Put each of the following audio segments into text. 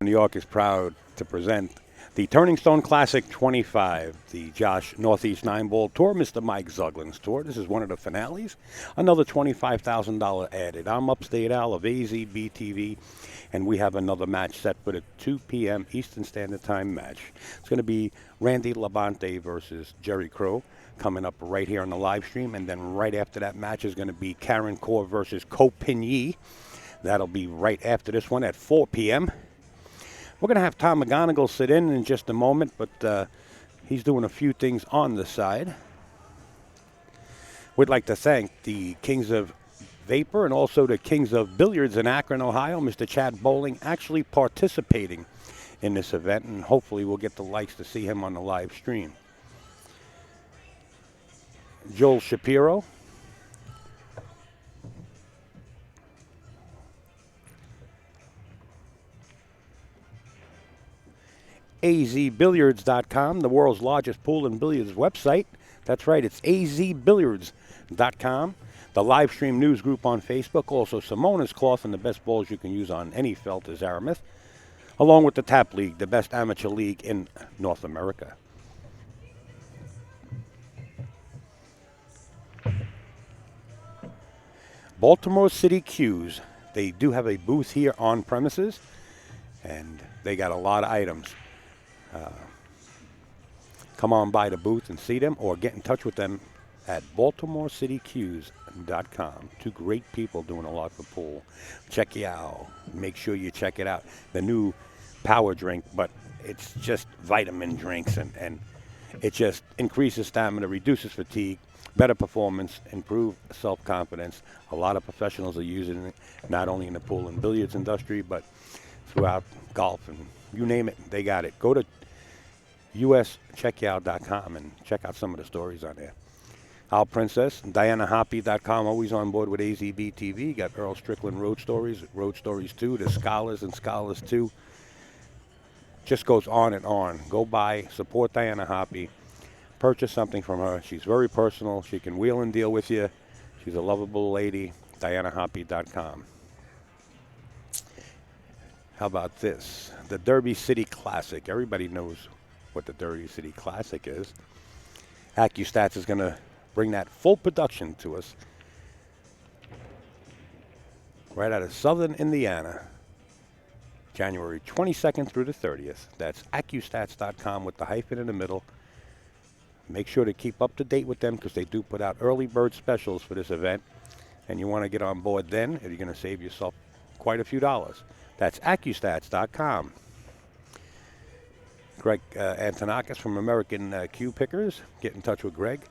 New York is proud to present the Turning Stone Classic 25, the Josh Northeast 9-Ball Tour, Mr. Mike Zuglin's tour. This is one of the finales. Another $25,000 added. I'm Upstate Al of AZBTV, and we have another match set for the 2 p.m. Eastern Standard Time match. It's going to be Randy Labonte versus Jerry Crowe coming up right here on the live stream, and then right after that match is going to be Karen Core versus Crowe. That'll be right after this one at 4 p.m. We're going to have Tom McGonigal sit in just a moment, but he's doing a few things on the side. We'd like to thank the Kings of Vapor and also the Kings of Billiards in Akron, Ohio. Mr. Chad Bowling actually participating in this event, and hopefully we'll get the likes to see him on the live stream. Joel Shapiro. azbilliards.com, the world's largest pool and billiards website. That's right, it's azbilliards.com. The live stream news group on Facebook. Also, Simona's Cloth and the best balls you can use on any felt is Aramis. Along with the Tap League, the best amateur league in North America. Baltimore City Cues. They do have a booth here on premises, and they got a lot of items. Come on by the booth and see them, or get in touch with them at BaltimoreCityCues.com. Two great people doing a lot for pool. Check you out. Make sure you check it out. The new power drink, but it's just vitamin drinks, and it just increases stamina, reduces fatigue, better performance, improved self-confidence. A lot of professionals are using it, not only in the pool and billiards industry, but throughout golf and you name it, they got it. Go to uscheckout.com and check out some of the stories on there. Al Princess, DianaHoppy.com, always on board with AZBTV. Got Earl Strickland Road Stories 2, the Scholars and Scholars 2. Just goes on and on. Go by, support Diana Hoppy, purchase something from her. She's very personal. She can wheel and deal with you. She's a lovable lady. DianaHoppy.com. How about this? The Derby City Classic. Everybody knows what the Derby City Classic is. AccuStats is going to bring that full production to us right out of Southern Indiana, January 22nd through the 30th. That's AccuStats.com with the hyphen in the middle. Make sure to keep up to date with them because they do put out early bird specials for this event, and you want to get on board then, and you're going to save yourself quite a few dollars. That's AccuStats.com. Greg Antonakis from American Cue Pickers. Get in touch with Greg.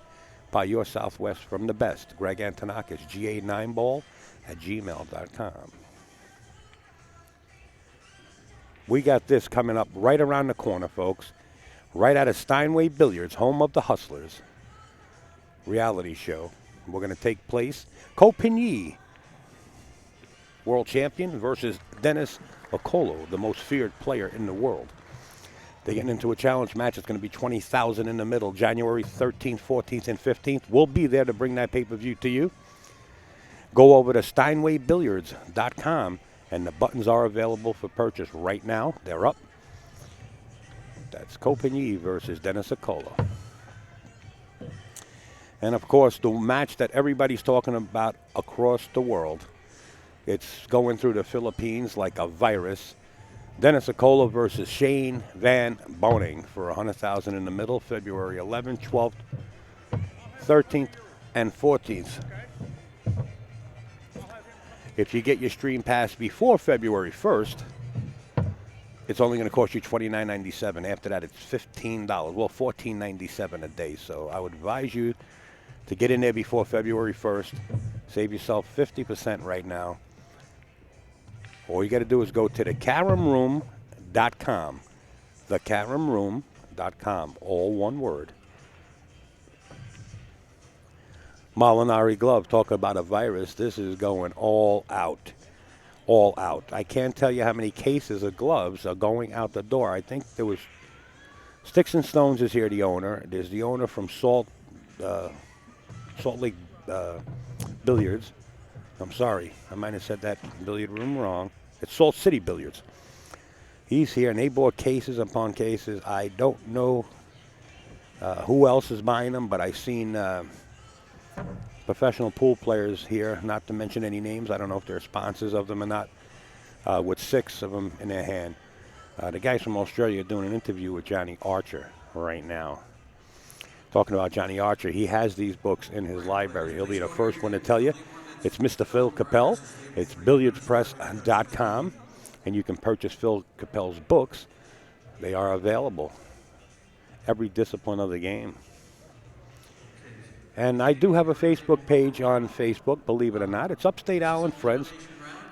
By your Southwest from the best. Greg Antonakis, GA9ball at gmail.com. We got this coming up right around the corner, folks. Right out of Steinway Billiards, home of the Hustlers. Reality show. We're going to take place. Crowe, world champion, versus Dennis Okolo, the most feared player in the world. They're getting into a challenge match. It's going to be $20,000 in the middle, January 13th, 14th, and 15th. We'll be there to bring that pay-per-view to you. Go over to SteinwayBilliards.com, and the buttons are available for purchase right now. They're up. That's Crowe versus Dennis Okolo. And, of course, the match that everybody's talking about across the world. It's going through the Philippines like a virus. Dennis Okolo versus Shane Van Boning for $100,000 in the middle, February 11th, 12th, 13th, and 14th. If you get your stream pass before February 1st, it's only going to cost you $29.97. After that, it's $15. Well, $14.97 a day. So I would advise you to get in there before February 1st. Save yourself 50% right now. All you got to do is go to thecaromroom.com. Thecaromroom.com. All one word. Molinari Glove, talk about a virus. This is going all out. All out. I can't tell you how many cases of gloves are going out the door. I think there was Sticks and Stones is here, the owner. There's the owner from Salt Lake Billiards. I'm sorry. I might have said that billiard room wrong. It's Salt City Billiards. He's here, and they bought cases upon cases. I don't know who else is buying them, but I've seen professional pool players here, not to mention any names. I don't know if they're sponsors of them or not, with 6 of them in their hand. The guys from Australia are doing an interview with Johnny Archer right now. Talking about Johnny Archer, he has these books in his library. He'll be the first one to tell you. It's Mr. Phil Capel. It's billiardspress.com, and you can purchase Phil Capel's books. They are available. Every discipline of the game. And I do have a Facebook page on Facebook, believe it or not. It's Upstate Island Friends.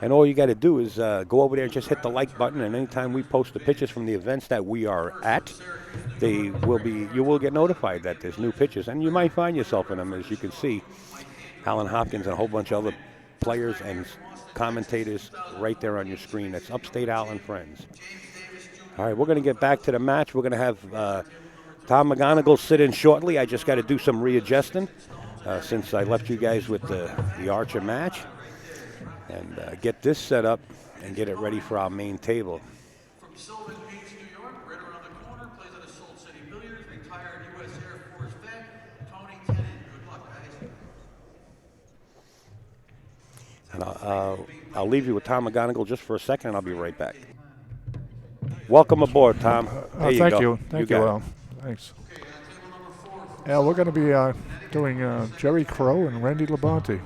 And all you got to do is go over there and just hit the like button. And anytime we post the pictures from the events that we are at, you will get notified that there's new pictures. And you might find yourself in them, as you can see. Alan Hopkins and a whole bunch of other players and commentators right there on your screen. That's Upstate Island Friends. All right, we're going to get back to the match. We're going to have Tom McGonigal sit in shortly. I just got to do some readjusting since I left you guys with the Archer match. And get this set up and get it ready for our main table. From Sylvan Beach, New York, right around the corner, plays at Assault City Billiards, retired U.S. Air Force vet, Tony Tennant. Good luck, guys. And I'll leave you with Tom McGonigal just for a second, and I'll be right back. Welcome aboard, Tom. There you thank go. you. Thank you, Al. Thanks. Yeah, we're going to be doing Jerry Crowe and Randy Labonte.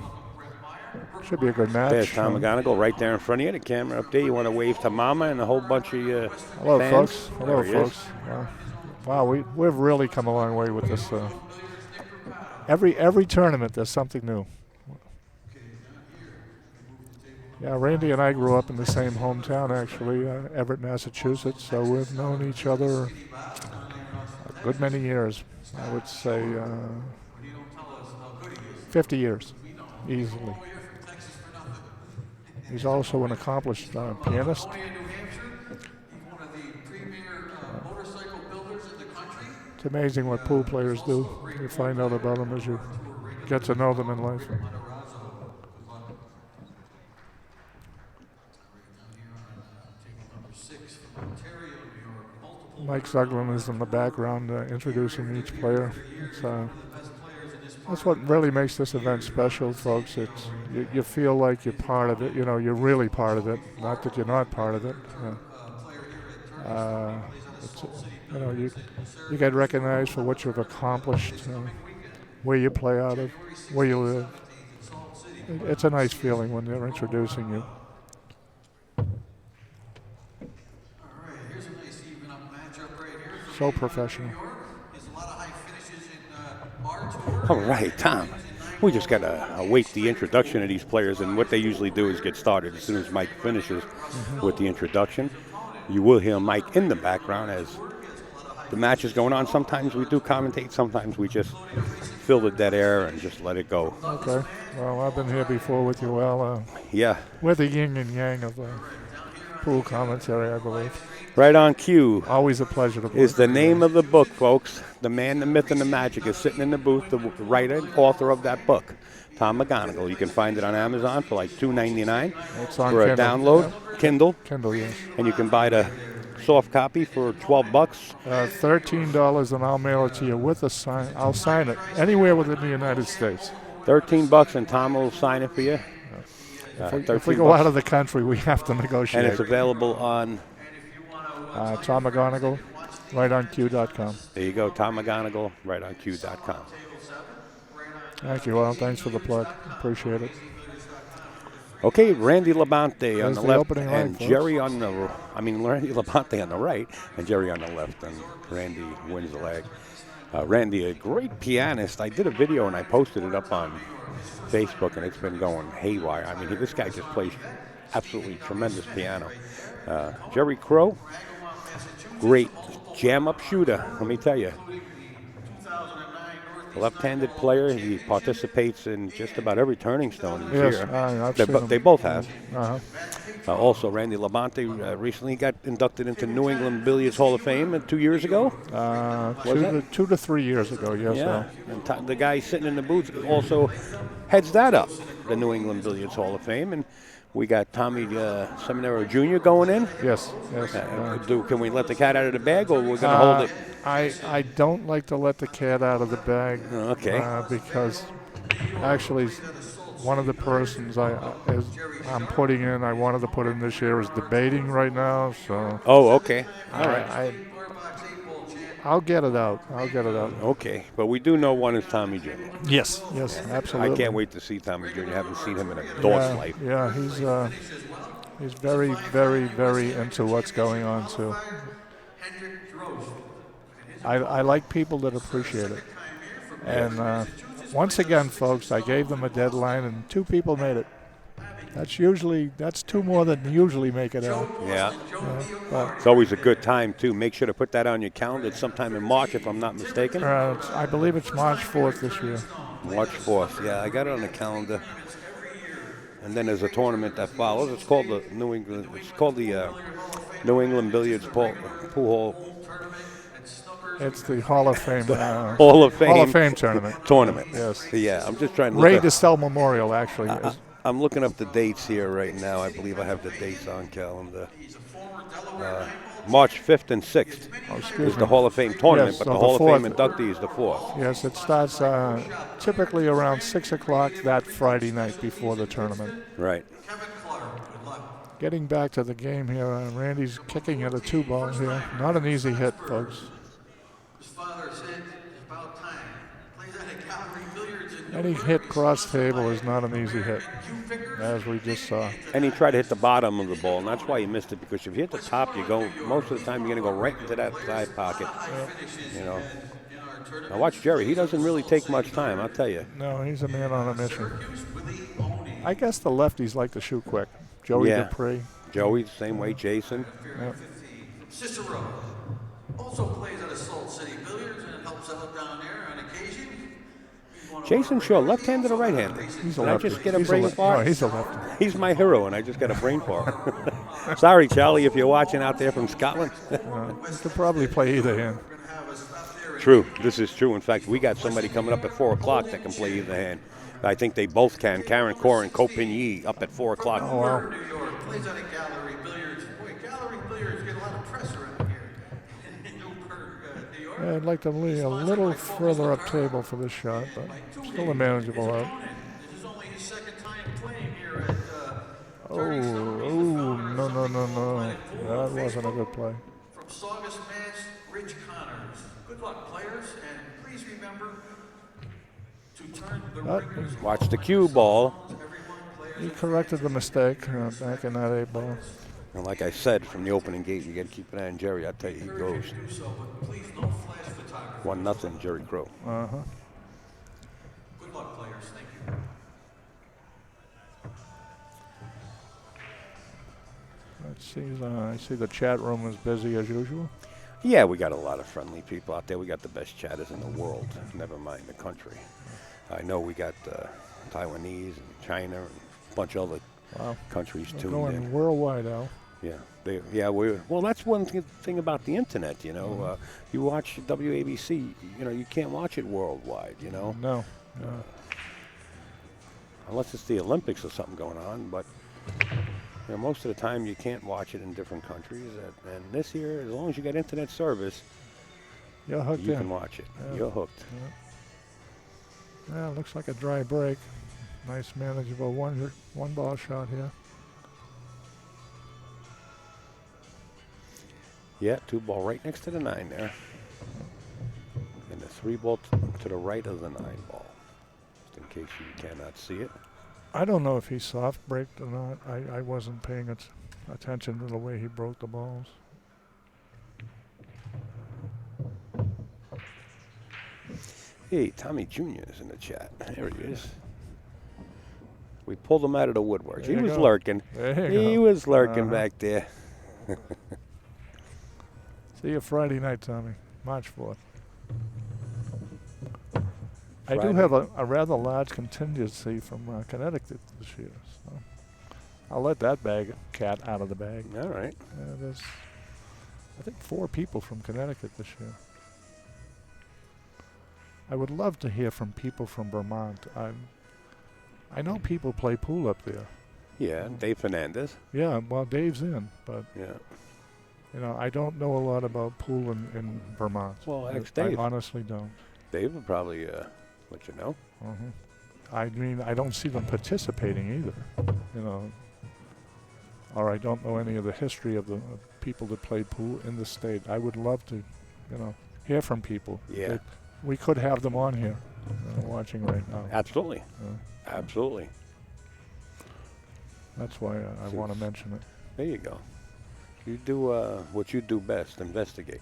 Should be a good match. There's Tom McGonigal right there in front of you. The camera up there. You want to wave to Mama and a whole bunch of hello, fans? Folks. Hello, folks. Wow, we've really come a long way with this. Every tournament, there's something new. Yeah, Randy and I grew up in the same hometown, actually, Everett, Massachusetts. So we've known each other a good many years. I would say 50 years, easily. He's also an accomplished pianist. It's amazing what pool players do. You find out about them as you get to know them in life. Mike Zuglin is in the background introducing each player. That's what really makes this event special, folks. It's you feel like you're part of it. You know, you're really part of it. Not that you're not part of it. You get recognized for what you've accomplished, where you play out of, where you live. It's a nice feeling when they're introducing you. So professional. All right, Tom. We just got to await the introduction of these players, and what they usually do is get started as soon as Mike finishes with the introduction. You will hear Mike in the background as the match is going on. Sometimes we do commentate, sometimes we just fill the dead air and just let it go. Okay. Well, I've been here before with you, Al. Yeah. We're the yin and yang of pool commentary, I believe. Right on cue. Always a pleasure to is the name of the book, folks. The Man, the Myth, and the Magic is sitting in the booth, the writer and author of that book, Tom McGonigal. You can find it on Amazon for like $2.99 for a download. Yep. Kindle. Kindle, yes. And you can buy the soft copy for $12. $13, and I'll mail it to you with a sign. I'll sign it anywhere within the United States. $13, and Tom will sign it for you. If we go out of the country, we have to negotiate. And it's available on Tom McGonigal, rightonq.com. There you go, Tom McGonigal, rightonq.com. Thank you, Al. Thanks for the plug. Appreciate it. Okay, Randy Labonte on the left, opening and line, Jerry on the. Randy Labonte on the right, and Jerry on the left, and Randy wins the leg. Randy, a great pianist. I did a video and I posted it up on Facebook, and it's been going haywire. I mean, this guy just plays absolutely tremendous piano. Jerry Crowe, great jam-up shooter, let me tell you. Left-handed player. He participates in just about every turning stone he's here. They both have. Also, Randy Labonte recently got inducted into New England Billiards Hall of Fame 2 years ago. 2 to 3 years ago, yes. Yeah. And the guy sitting in the booth also heads that up, the New England Billiards Hall of Fame. And We got Tommy Seminaro Jr. going in. Yes. Can we let the cat out of the bag, or we're going to hold it? I don't like to let the cat out of the bag. Okay. Because actually, one of the persons I'm putting in, I wanted to put in this year, is debating right now. So. Oh, okay. All right. I'll get it out. Okay, but we do know one is Tommy Jr. Yes, absolutely. I can't wait to see Tommy Jr. Haven't seen him in a dog's life. Yeah, he's very, very, very into what's going on too. I like people that appreciate it. And once again, folks, I gave them a deadline, and 2 people made it. That's 2 more than usually make it out. Yeah. It's always a good time, too. Make sure to put that on your calendar. It's sometime in March, if I'm not mistaken. I believe it's March 4th this year. March 4th. Yeah, I got it on the calendar. And then there's a tournament that follows. It's called the New England Billiards Pool Hall. It's the Hall of Fame. Hall of Fame tournament. Yes. Yeah, I'm just trying to Ray DeStell Memorial, actually. I'm looking up the dates here right now. I believe I have the dates on calendar. March 5th and 6th is the Hall of Fame tournament, but the Hall of Fame inductee is the 4th. Yes, it starts typically around 6 o'clock that Friday night before the tournament. Right. Getting back to the game here, Randy's kicking at a 2-ball here. Not an easy hit, folks. Any hit cross table is not an easy hit, as we just saw. And he tried to hit the bottom of the ball, and that's why he missed it, because if you hit the top, most of the time you're going to go right into that side pocket. Yeah. Now watch Jerry. He doesn't really take much time, I'll tell you. No, he's a man on a mission. I guess the lefties like to shoot quick. Joey Dupree. Joey, the same way. Jason. Yep. Cicero also plays at Salt City Billiards and helps out down there on occasion. Jason Shaw, left-handed or right-handed? He's a lefty. I just get a brain fart? No, he's a lefty. He's my hero, and I just got a brain fart. Sorry, Charlie, if you're watching out there from Scotland. You could probably play either hand. True. This is true. In fact, we got somebody coming up at 4 o'clock that can play either hand. I think they both can. Karen Core and Copigny up at 4 o'clock. Oh, wow. New York plays at a Gallery Billiards. Boy, Gallery Billiards get a lot of press around here in Newburgh, New York. Yeah, I'd like to lean a little further up table for this shot, but still a manageable out. This is only his 2nd time playing here at No. That wasn't a good play. From Saugus, Mass, Rich Connors. Good luck, players, and please remember to turn the ringers. Watch the cue ball. He corrected the mistake back in that 8-ball. And like I said, from the opening gate, you got to keep an eye on Jerry. I tell you, he goes. 1-0, Jerry Crowe. Uh-huh. Good luck, players. Thank you. Let's see. I see the chat room is busy as usual. Yeah, we got a lot of friendly people out there. We got the best chatters in the world, never mind the country. I know we got Taiwanese and China and a bunch of other countries tuned going in. Worldwide, Al. Yeah, well, that's one thing about the internet, you know. You watch WABC, you know, you can't watch it worldwide, you know. No. Unless it's the Olympics or something going on, but you know, most of the time you can't watch it in different countries. And this year, as long as you got internet service, you're hooked you can watch it. Yeah. You're hooked. Yeah, looks like a dry break. Nice manageable one-ball shot here. Yeah, 2-ball right next to the 9 there. And the 3-ball to the right of the 9-ball. Just in case you cannot see it. I don't know if he soft braked or not. I wasn't paying attention to the way he broke the balls. Hey, Tommy Jr. is in the chat. There he is. We pulled him out of the woodwork. He was lurking. He was lurking back there. See you Friday night, Tommy. March 4th. I do have a rather large contingency from Connecticut this year. So I'll let that cat out of the bag. All right. There's, I think, 4 people from Connecticut this year. I would love to hear from people from Vermont. I know people play pool up there. Yeah, Dave Fernandez. Yeah, well, Dave's in, but Yeah. I don't know a lot about pool in Vermont. Well, ask I Dave. honestly don't. Dave would probably let you know. I mean, I don't see them participating either. Or I don't know any of the history of the people that play pool in the state. I would love to, hear from people. Yeah. We could have them on here watching right now. Absolutely. Absolutely. That's why I want to mention it. There you go. You do what you do best, investigate,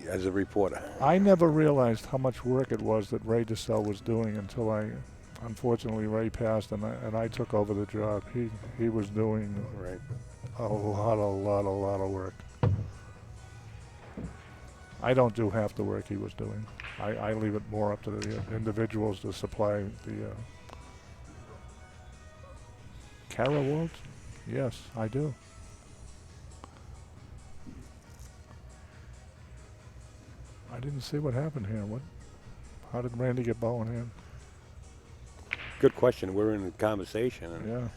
as a reporter. I never realized how much work it was that Ray DeSalle was doing until unfortunately, Ray passed and I took over the job. He was doing Right. a lot of work. I don't do half the work he was doing. I leave it more up to the individuals to supply the Cara Waltz? Yes, I do. I didn't see what happened here. How did Randy get ball in hand? Good question. We're in a conversation and Yeah.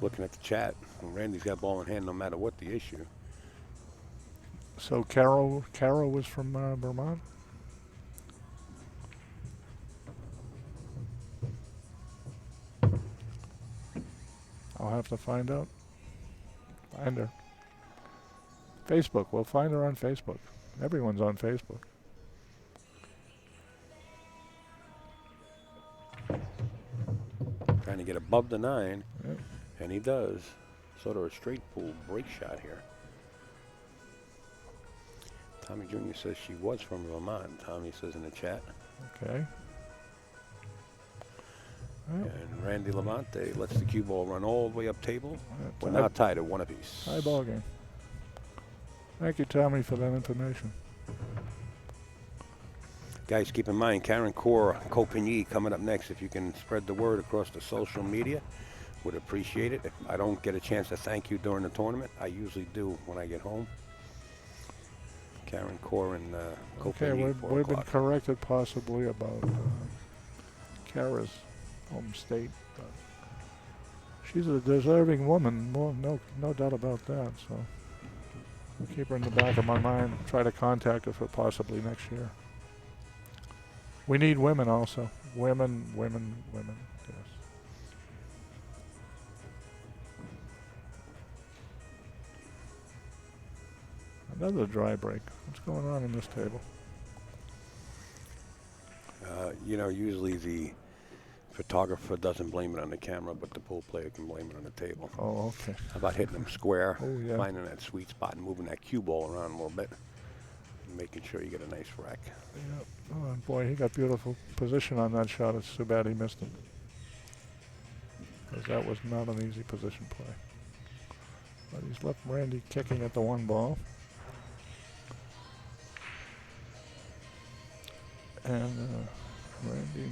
looking at the chat. And Randy's got ball in hand no matter what the issue. So Cara was from Vermont? I'll have to find out. Find her. Facebook. We'll find her on Facebook. Everyone's on Facebook. Trying to get above the 9, Yep. and he does. Sort of a straight pool break shot here. Tommy Jr. says she was from Vermont. Tommy says in the chat. Okay. Well, And Randy Labonte lets the cue ball run all the way up table. We're tie- now tied at 1 apiece. tie ball game. Thank you, Tommy, for that information. Guys, keep in mind, Karen Core, Copigny coming up next. If you can spread the word across the social media, would appreciate it. If I don't get a chance to thank you during the tournament, I usually do when I get home. Karen Core and Okay, Copigny, we've 4 been o'clock. corrected possibly about Kara's home state. But she's a deserving woman, no doubt about that. So I'll keep her in the back of my mind. Try to contact her for possibly next year. We need women also. Women. Yes. Another dry break. What's going on in this table? Usually the photographer doesn't blame it on the camera, but the pool player can blame it on the table. Oh, okay. How about hitting them square, Oh, yeah. finding that sweet spot and moving that cue ball around a little bit, and making sure you get a nice rack. Yep. Oh, boy, he got beautiful position on that shot. It's too bad he missed it. Because that was not an easy position play. But he's left Randy kicking at the 1 ball. And Randy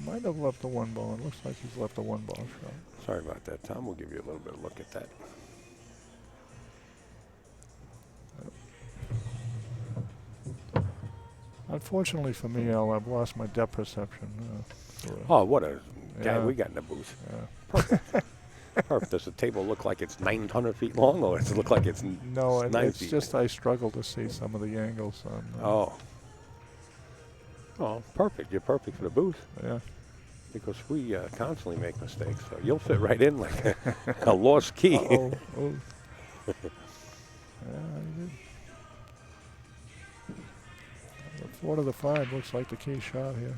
might have left the 1 ball. It looks like he's left the 1 ball shot. Sorry about that, Tom. We'll give you a little bit of a look at that. Unfortunately for me, Al, I've lost my depth perception. Oh, what a guy Yeah. we got in the booth. Yeah. Perfect. Does the table look like it's 900 feet long, or does it look like it's No, 9 it's feet? just I struggle to see some of the angles on. Oh, perfect. You're perfect for the booth Yeah. because we constantly make mistakes. So you'll fit right in like a lost key. Oh. Yeah, I did. The 4 to the 5 looks like the key shot here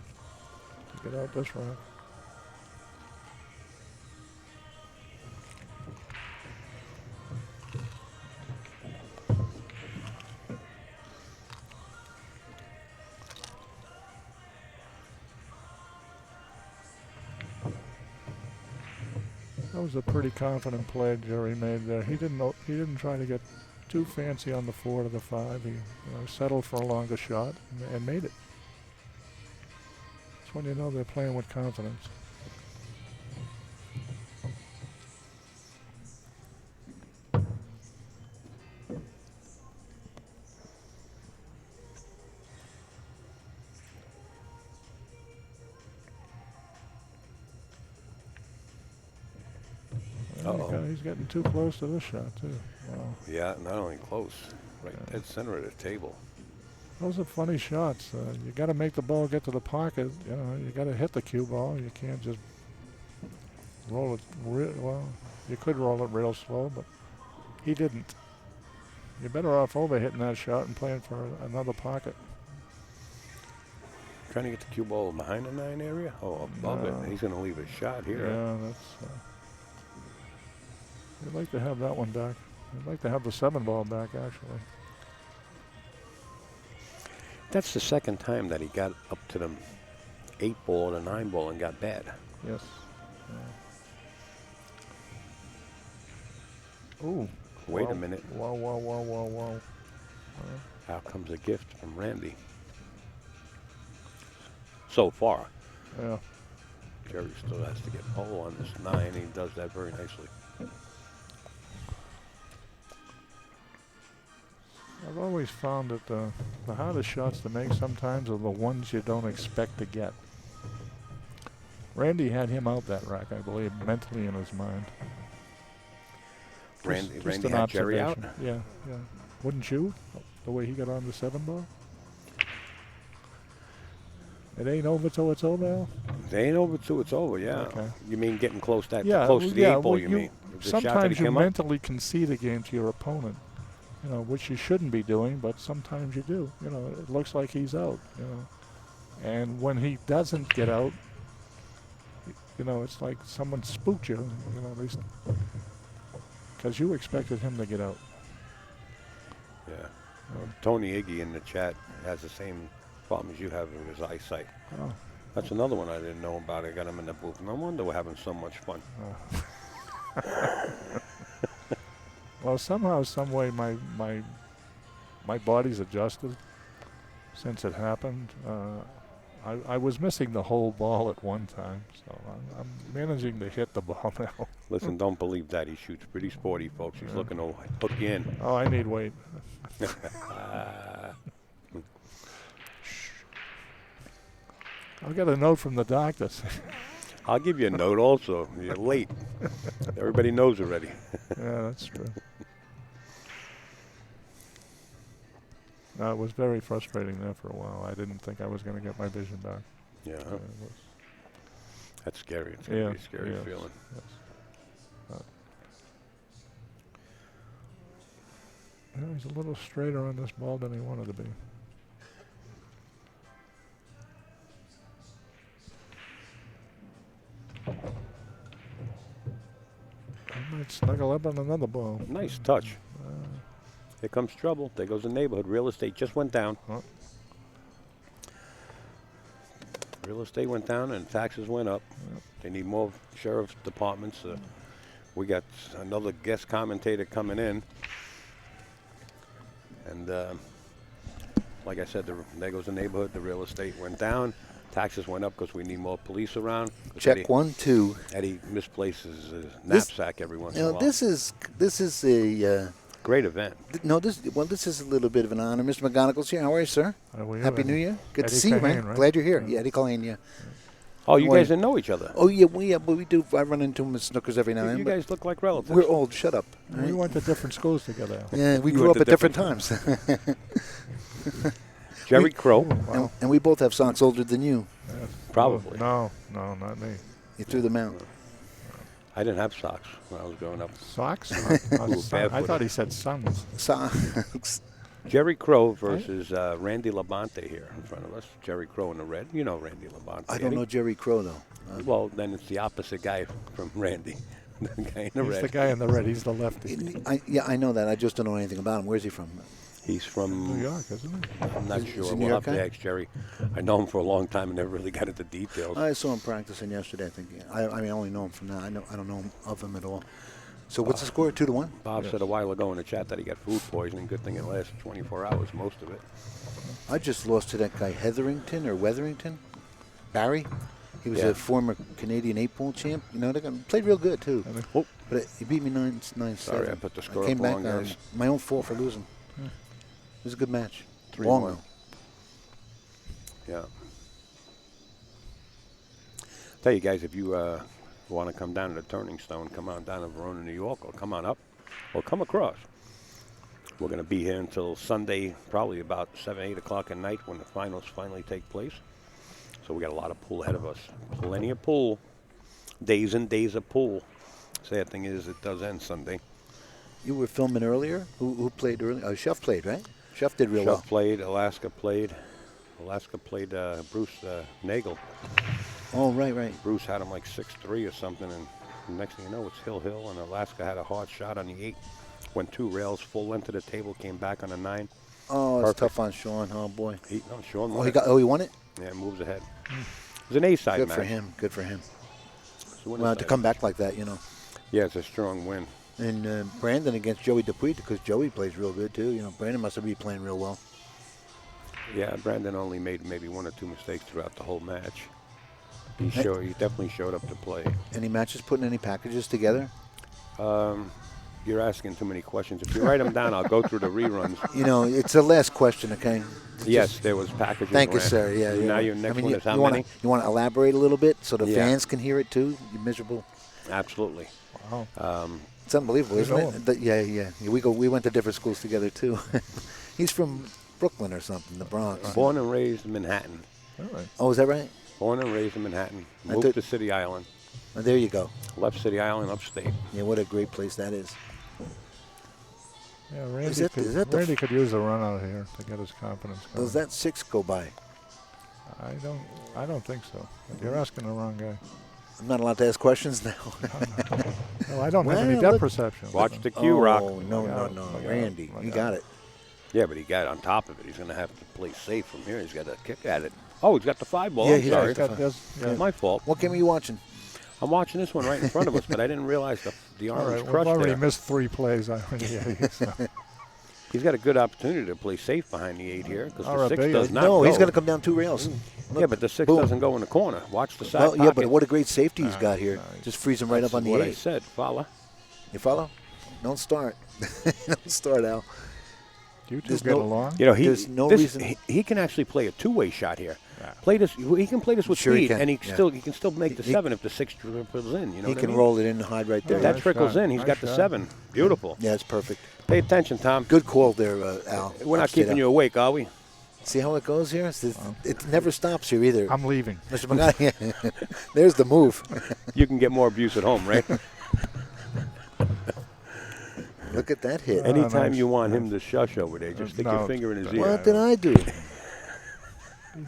to get out this round. That was a pretty confident play Jerry made there. He didn't try to get too fancy on the 4 to the 5. He settled for a longer shot and made it. That's when you know they're playing with confidence. He's getting too close to this shot, too. Wow. Yeah, not only close, right dead center of the table. Those are funny shots. You got to make the ball get to the pocket. You got to hit the cue ball. You can't just roll it. Well, you could roll it real slow, but he didn't. You're better off over hitting that shot and playing for another pocket. Trying to get the cue ball behind the 9 area? Oh, above it. He's going to leave a shot here. Yeah, that's. I'd like to have that one back. I'd like to have the 7 ball back, actually. That's the second time that he got up to the 8 ball or the 9 ball and got bad. Yes. Ooh. Wait a minute. Wow. Out comes a gift from Randy. So far. Yeah. Jerry still has to get pole on this 9, and he does that very nicely. I've always found that the hardest shots to make sometimes are the ones you don't expect to get. Randy had him out that rack, I believe, mentally in his mind. Randy an had Jerry out? Yeah. Wouldn't you? The way he got on the 7 ball? It ain't over till it's over, Al? It ain't over till it's over, yeah. Okay. You mean getting close to the 8 ball, you mean? The shot that he sometimes you came up? mentally concede a game to your opponent, which you shouldn't be doing, but sometimes you do. It looks like he's out, And when he doesn't get out, it's like someone spooked you, at least. Because you expected him to get out. Yeah. Tony Iggy in the chat has the same problem as you have with his eyesight. Oh. That's another one I didn't know about. I got him in the booth. No wonder we're having so much fun. Well, somehow, some way, my body's adjusted since it happened. I was missing the whole ball at one time, so I'm managing to hit the ball now. Listen, don't believe that. He shoots pretty sporty, folks. He's looking to hook you in. Oh, I need weight. I'll get a note from the doctors. I'll give you a note also. You're late. Everybody knows already. Yeah, that's true. It was very frustrating there for a while. I didn't think I was going to get my vision back. Yeah. That's scary. It's going to be a scary feeling. Yes. He's a little straighter on this ball than he wanted to be. I might snuggle up on another ball. Nice touch. Here comes trouble. There goes the neighborhood. Real estate just went down. Huh? Real estate went down and taxes went up. Yep. They need more sheriff's departments. We got another guest commentator coming in. And like I said, there goes the neighborhood. The real estate went down. Taxes went up because we need more police around. Check 1, 2. Eddie misplaces his knapsack every once in a while. This is a great event. This is a little bit of an honor. Mr. McGonagall's here. How are you, sir? Happy New Year. Good to see you, man. Right? Glad you're here. Yeah, Eddie Colleen, yeah. Oh, you guys didn't know each other? Oh, yeah, we do. I run into him at Snookers every now and then. You guys look like relatives. We're old. Shut up. We went to different schools together. Yeah, we grew up at different times. Jerry Crowe. Wow. And we both have socks older than you. Probably. No, not me. You threw them out. I didn't have socks when I was growing up. Socks? Barefooted. I thought he said sons. Socks. Jerry Crowe versus Randy Labonte here in front of us. Jerry Crowe in the red. You know Randy Labonte. I don't know Jerry Crowe, though. Well, then it's the opposite guy from Randy. The guy in the He's red. the guy in the red. He's the lefty. I know that. I just don't know anything about him. Where's he from? He's from New York, isn't he? I'm not Is sure. he New We'll have York to guy? ask Jerry. I know him for a long time and never really got into details. I saw him practicing yesterday. I think. I only know him from that. I don't know of him at all. So what's the score? 2-1. Bob said a while ago in the chat that he got food poisoning. Good thing it lasted 24 hours, most of it. I just lost to that guy Hetherington or Wetherington, Barry. He was Yeah. a former Canadian 8-ball champ. That guy played real good too. Oh, But he beat me 9-7. Sorry, I put the score I came up back. wrong, guys. My own fault for losing. It was a good match. 3-1. Long though. Yeah. Tell you guys, if you want to come down to the Turning Stone, come on down to Verona, New York, or come on up, or come across. We're going to be here until Sunday, probably about 7, 8 o'clock at night when the finals finally take place. So we got a lot of pool ahead of us. Plenty of pool. Days and days of pool. Sad thing is, it does end Sunday. You were filming earlier? Who played earlier? Oh, Chef played, right? Chef did real well. Chef played, Alaska played. Alaska played Bruce Nagel. Oh, right. Bruce had him like 6-3 or something, and the next thing you know, it's Hill, and Alaska had a hard shot on the 8. Went 2 rails, full length of the table, came back on a 9. Oh, it's Perfect. tough on Sean. Oh, boy. Sean Oh, won he it. he won it? Yeah, moves ahead. It was an A-side Good match. for him. Good for him. So Well, to come back like that, you know. Yeah, it's a strong win. And Brandon against Joey Dupuy, because Joey plays real good, too. You know, Brandon must be playing real well. Yeah, Brandon only made maybe 1 or 2 mistakes throughout the whole match. He definitely showed up to play. Any matches putting any packages together? You're asking too many questions. If you write them down, I'll go through the reruns. You know, it's the last question, okay? Yes, there was packages. Thank you, ran. sir. Yeah. Now your next one is how you many? You want to elaborate a little bit so the Yeah. fans can hear it, too? You miserable. Absolutely. Wow. It's unbelievable, You isn't know it? Yeah. We went to different schools together, too. He's from Brooklyn or something, the Bronx. Born and raised in Manhattan. All right. Oh, is that right? Born and raised in Manhattan. I Moved thought- to City Island. Oh, there you go. Left City Island, upstate. Yeah, what a great place that is. Yeah, Is that the Randy could use a run out here to get his confidence going. Does that 6 go by? I don't think so. You're asking the wrong guy. I'm not allowed to ask questions now. No, I don't have any Well, depth look- perception. Watch the cue, Rock. Oh, no. Look out. Randy, Look you out. got it. Yeah, but he got on top of it. He's going to have to play safe from here. He's got to kick at it. Oh, he's got the 5 ball. Yeah, I'm he's sorry. got the Yeah. My fault. What game are you watching? I'm watching this one right in front of us, but I didn't realize the All arm was right, we've crushed already there. missed 3 plays already. So. He's got a good opportunity to play safe behind the 8 here because the All right, 6 Bailey. does not No, go. he's going to come down 2 rails. Yeah, but the 6 Boom. doesn't go in the corner. Watch the side Well, pocket. yeah, but what a great safety he's got here. Just freeze him right That's up on the what 8. I said. Follow. You follow? Don't start. Don't start, Al. You two There's get no- along? You know, There's no reason- he can actually play a 2-way shot here. Yeah. Play this. He can play this with Sure he speed, can, and yeah. he can still make the 7 if the 6 trickles in. You know He what I can mean? roll it in and hide right there. If that Nice trickles shot. in, he's Nice got the shot. 7. Beautiful. Yeah, it's perfect. Pay attention, Tom. Good call there, Al. We're not Upstate keeping Al. you awake, are we? See how it goes here? It never stops here either. I'm leaving. Mr. McGuy, there's the move. You can get more abuse at home, right? Look at that hit. Anytime nice. you want him to shush over there, just stick your No. finger in his ear. What did I do?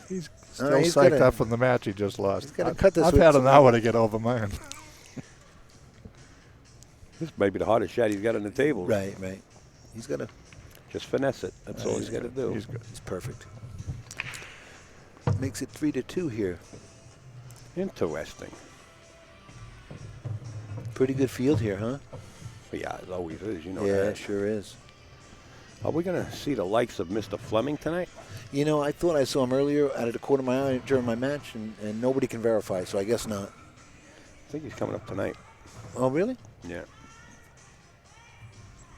He's still he's psyched gotta- up from the match he just lost. gotta cut this I've with had some- an hour to get over mine. This may be the hardest shot he's got on the table. Right. He's got to. Just finesse it. That's all he's got to do. He's good. It's perfect. Makes it 3-2 here. Interesting. Pretty good field here, huh? Yeah, it always is. You know Yeah, that. it sure is. Are we going to see the likes of Mr. Fleming tonight? You know, I thought I saw him earlier out of the corner of my eye during my match, and nobody can verify, so I guess not. I think he's coming up tonight. Oh, really? Yeah.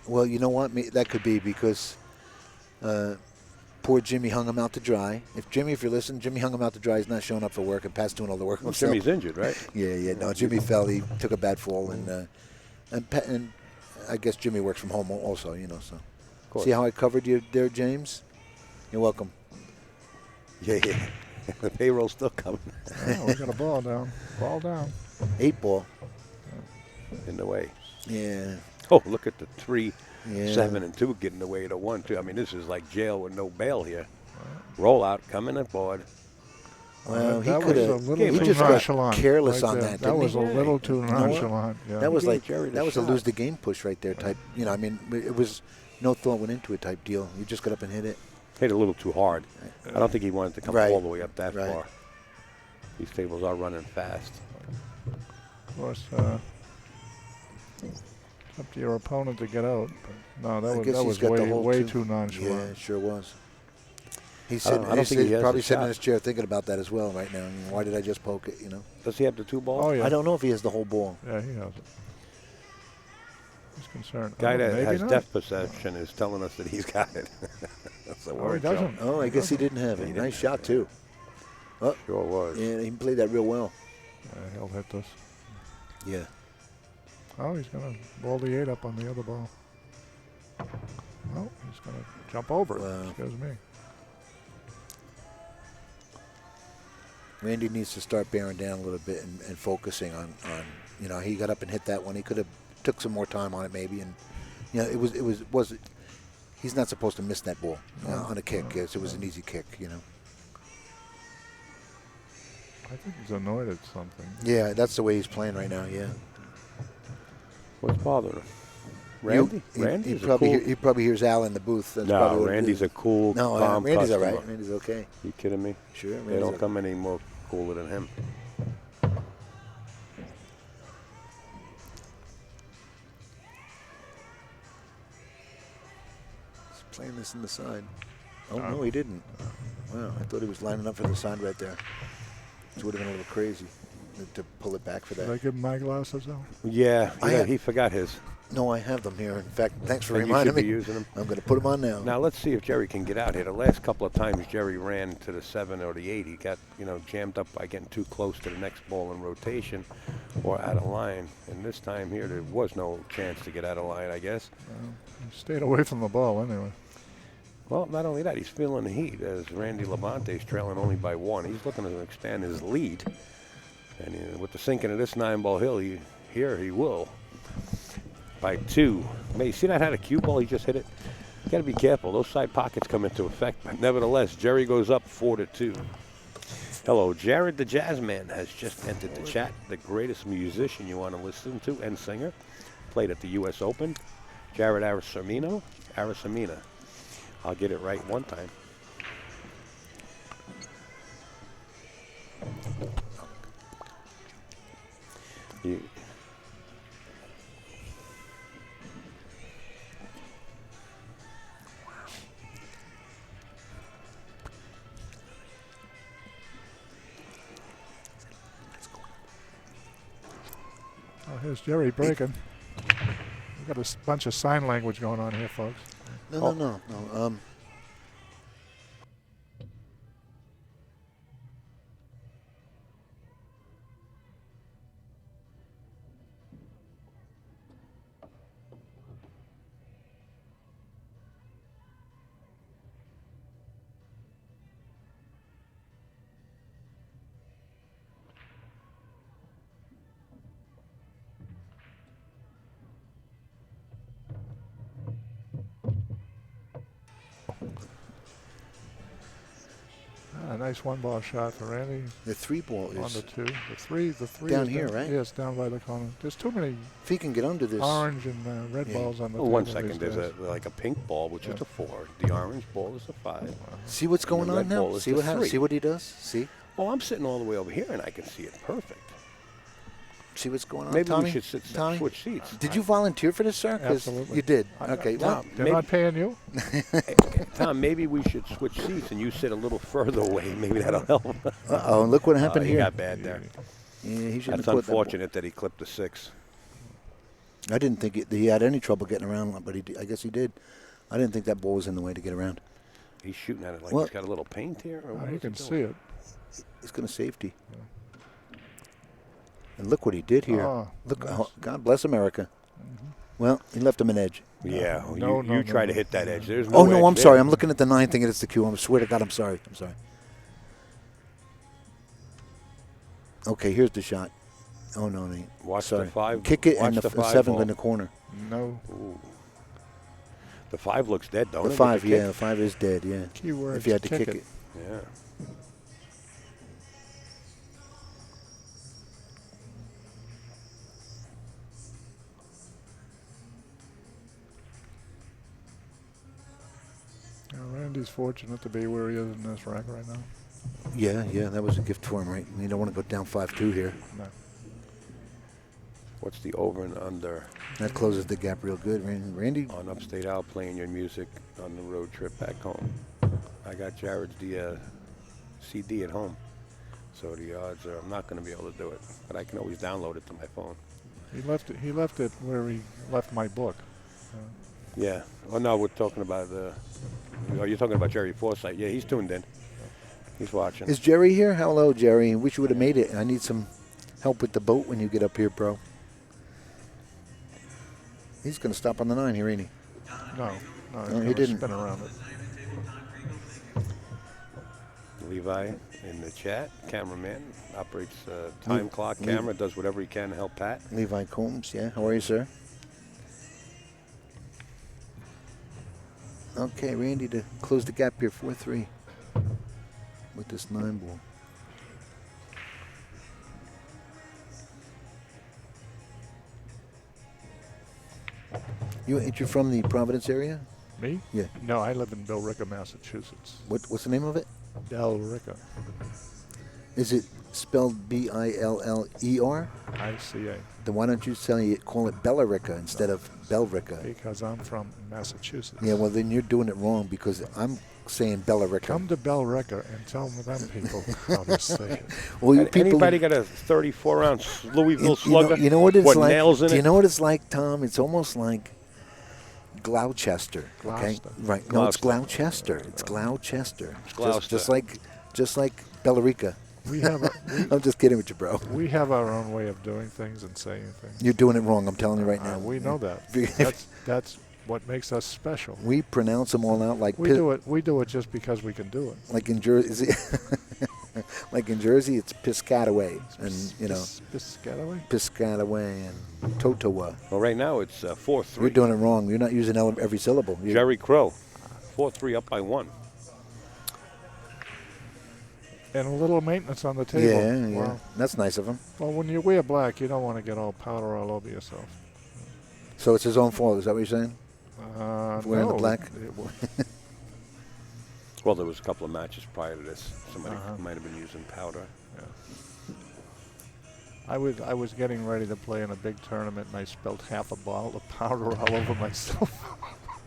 Well, you know what? That could be because poor Jimmy hung him out to dry. If you're listening, Jimmy hung him out to dry. He's not showing up for work, and Pat's doing all the work Well, himself. Jimmy's injured, right? Yeah. No, Jimmy fell. He took a bad fall, and I guess Jimmy works from home also. You know, so. Of course. See how I covered you there, James? You're welcome. Yeah. The payroll's still coming Oh, we got a ball down. Ball down. 8 ball. in the way. Yeah. Oh, look at the 3, Yeah. 7, and 2 getting away to 1, 2. I mean, this is like jail with no bail here. Roll out, coming aboard. Well, he that could was a have. little He too just got nonchalant. careless right on there. that. That didn't was he? a little too Yeah. nonchalant. Yeah. That was He like gave Jerry the that was a shot. lose the game push right there type. You know, I mean, it was no thought went into it type deal. You just got up and hit it. Hit a little too hard. I don't think he wanted to come Right. all the way up that Right. far. These tables are running fast. Of course, up to your opponent to get out. But no, I that guess was he's got the whole way two- too Yeah, nonchalant. it sure was. He's I don't- sitting, I don't think he has probably the sitting in shot. his chair thinking about that as well right now. I mean, why did I just poke it? You know. Does he have the 2 balls? Oh yeah. I don't know if he has the whole ball. Yeah, he has it. He's concerned. Guy Oh, that maybe has not. depth perception is telling us that he's got it. That's the Oh, he word, Joe. doesn't. Oh, I guess he didn't have it. He didn't Nice have shot it. too. Oh, Sure was. yeah, he played that real well. Yeah, he'll hit this. Yeah. Oh, he's going to ball the 8 up on the other ball. Oh, he's going to jump over it. Wow. Excuse me. Randy needs to start bearing down a little bit and focusing on, you know, he got up and hit that one. He could have took some more time on it maybe, and you know, it was he's not supposed to miss that ball on a kick. Yes, it was an easy kick, you know. I think he's annoyed at something. Yeah, that's the way he's playing right now. Yeah. What's bothering him? Randy? Randy's a cool... He probably hears Al in the booth. That's probably No, what Randy's it a is. cool, No, calm Randy's all customer. right. Randy's okay. You kidding me? Sure. They Randy's don't okay. come any more cooler than him. He's playing this in the side. Oh, no, he didn't. Wow, I thought he was lining up for the side right there. Which would have been a little crazy to pull it back for Did I that. give him my glasses, though? Yeah, I- he forgot his. No, I have them here. In fact, thanks for And you reminding should be me. using them. I'm going to put them on now. Now let's see if Jerry can get out here. The last couple of times Jerry ran to the 7 or the 8, he got jammed up by getting too close to the next ball in rotation or out of line. And this time here there was no chance to get out of line, I guess. He stayed away from the ball anyway. Well, not only that, he's feeling the heat as Randy Labonte is trailing only by 1. He's looking to expand his lead. And with the sinking of this 9-ball hill, he will. By 2. May you see that had a cue ball? He just hit it. You got to be careful. Those side pockets come into effect. But nevertheless, Jerry goes up 4-2. Hello, Jared the Jazzman has just entered the chat. The greatest musician you want to listen to and singer. Played at the U.S. Open. Jared Arasamina. I'll get it right one time. Oh, here's Jerry breaking. We've got a bunch of sign language going on here, folks. No. A nice 1-ball shot for Randy. The 3-ball On is the 2. The three down is here, right? Yes, down by the corner. There's too many if he can get under this. orange and red balls on the Oh, table. 1 these second. There's days. like a pink ball, which is a 4. The orange ball is a 5. See what's going the on red now? ball is See the what happens? 3. See what he does? See? Oh, I'm sitting all the way over here, and I can see it perfect. See what's going on, Maybe Tommy? we should Tommy? switch seats. Did you volunteer for this, sir? 'Cause Absolutely. you did. I- Okay. I- Well, They're not paying you? Tom, maybe we should switch seats, and you sit a little further away. Maybe that'll help. uh-oh. Look what happened He here. got bad there. Yeah, he shouldn't That's have put unfortunate that he clipped the 6. I didn't think he had any trouble getting around, but I guess he did. I didn't think that ball was in the way to get around. He's shooting at it like Well- he's got a little paint here. Or what You is can he see doing? it. He's going to safety. And look what he did here. Oh, Look, nice. God bless America. Well, he left him an edge. Yeah, No, you no, try no, to no. hit that edge. There's Oh, no no, edge I'm there. sorry. I'm looking at the 9 thinking it's the cue. I swear to God, I'm sorry. I'm sorry. Okay, here's the shot. Oh, no, no. Watch sorry. the 5. Kick it, watch and the, the 5 7 ball. in the corner. No. Ooh. The 5 looks dead, don't The it? with 5, the yeah, kick? the 5 is dead, yeah. Key word. If you had to kick it. Yeah. Randy's fortunate to be where he is in this rack right now. Yeah, that was a gift for him, right? You don't want to go down 5-2 here. No. What's the over and under That closes the gap real good. Randy, on Upstate Out playing your music on the road trip back home? I got Jared's CD at home, so the odds are I'm not going to be able to do it, but I can always download it to my phone. He left it where he left my book. Yeah. Oh no, we're talking about oh, you're talking about Jerry Forsythe. Yeah, he's tuned in. He's watching. is Jerry here? Hello, Jerry. Wish you would have made it. I need some help with the boat when you get up here, bro. He's going to stop on the 9 here, ain't he? No, No, he's he gonna didn't. spin around it. Levi in the chat. Cameraman operates time clock camera, does whatever he can to help Pat. Levi Combs, yeah. How are you, sir? Okay, Randy to close the gap here, 4-3 with this 9 ball. You're from the Providence area? Me? Yeah. No, I live in Billerica, Massachusetts. What's the name of it? Billerica. Is it spelled B-I-L-L-E-R? ICA. Then why don't you call it Bellerica instead of Bellrica? Because I'm from Massachusetts. Yeah, well then you're doing it wrong because I'm saying Bellerica. Come to Bellrica and tell them people how to say it. Well, you people, Anybody got a 34-ounce Louisville Slugger? You know what it's like? Nails in Do you it? know what it's like, Tom? It's almost like Gloucester. Okay, Gloucester. right? No, it's Gloucester. Gloucester. It's Gloucester. It's Gloucester. Just like Bellerica. We have I'm just kidding with you, bro. we have our own way of doing things and saying things. You're doing it wrong. I'm telling you right now. We know that. That's what makes us special. We pronounce them all out like We do it just because we can do it. like in Jersey. Like in Jersey, it's Piscataway and Piscataway? Piscataway and Totowa. Well, right now it's 4-3. You're doing it wrong. You're not using every syllable. Jerry Crowe, 4-3 up by 1. And a little maintenance on the table. Yeah. Wow. That's nice of him. Well, when you wear black, you don't want to get all powder all over yourself. So it's his own fault. Is that what you're saying? Wearing the No, black? Well, there was a couple of matches prior to this. Somebody Uh-huh. might have been using powder. I was getting ready to play in a big tournament, and I spilled half a bottle of powder all over myself.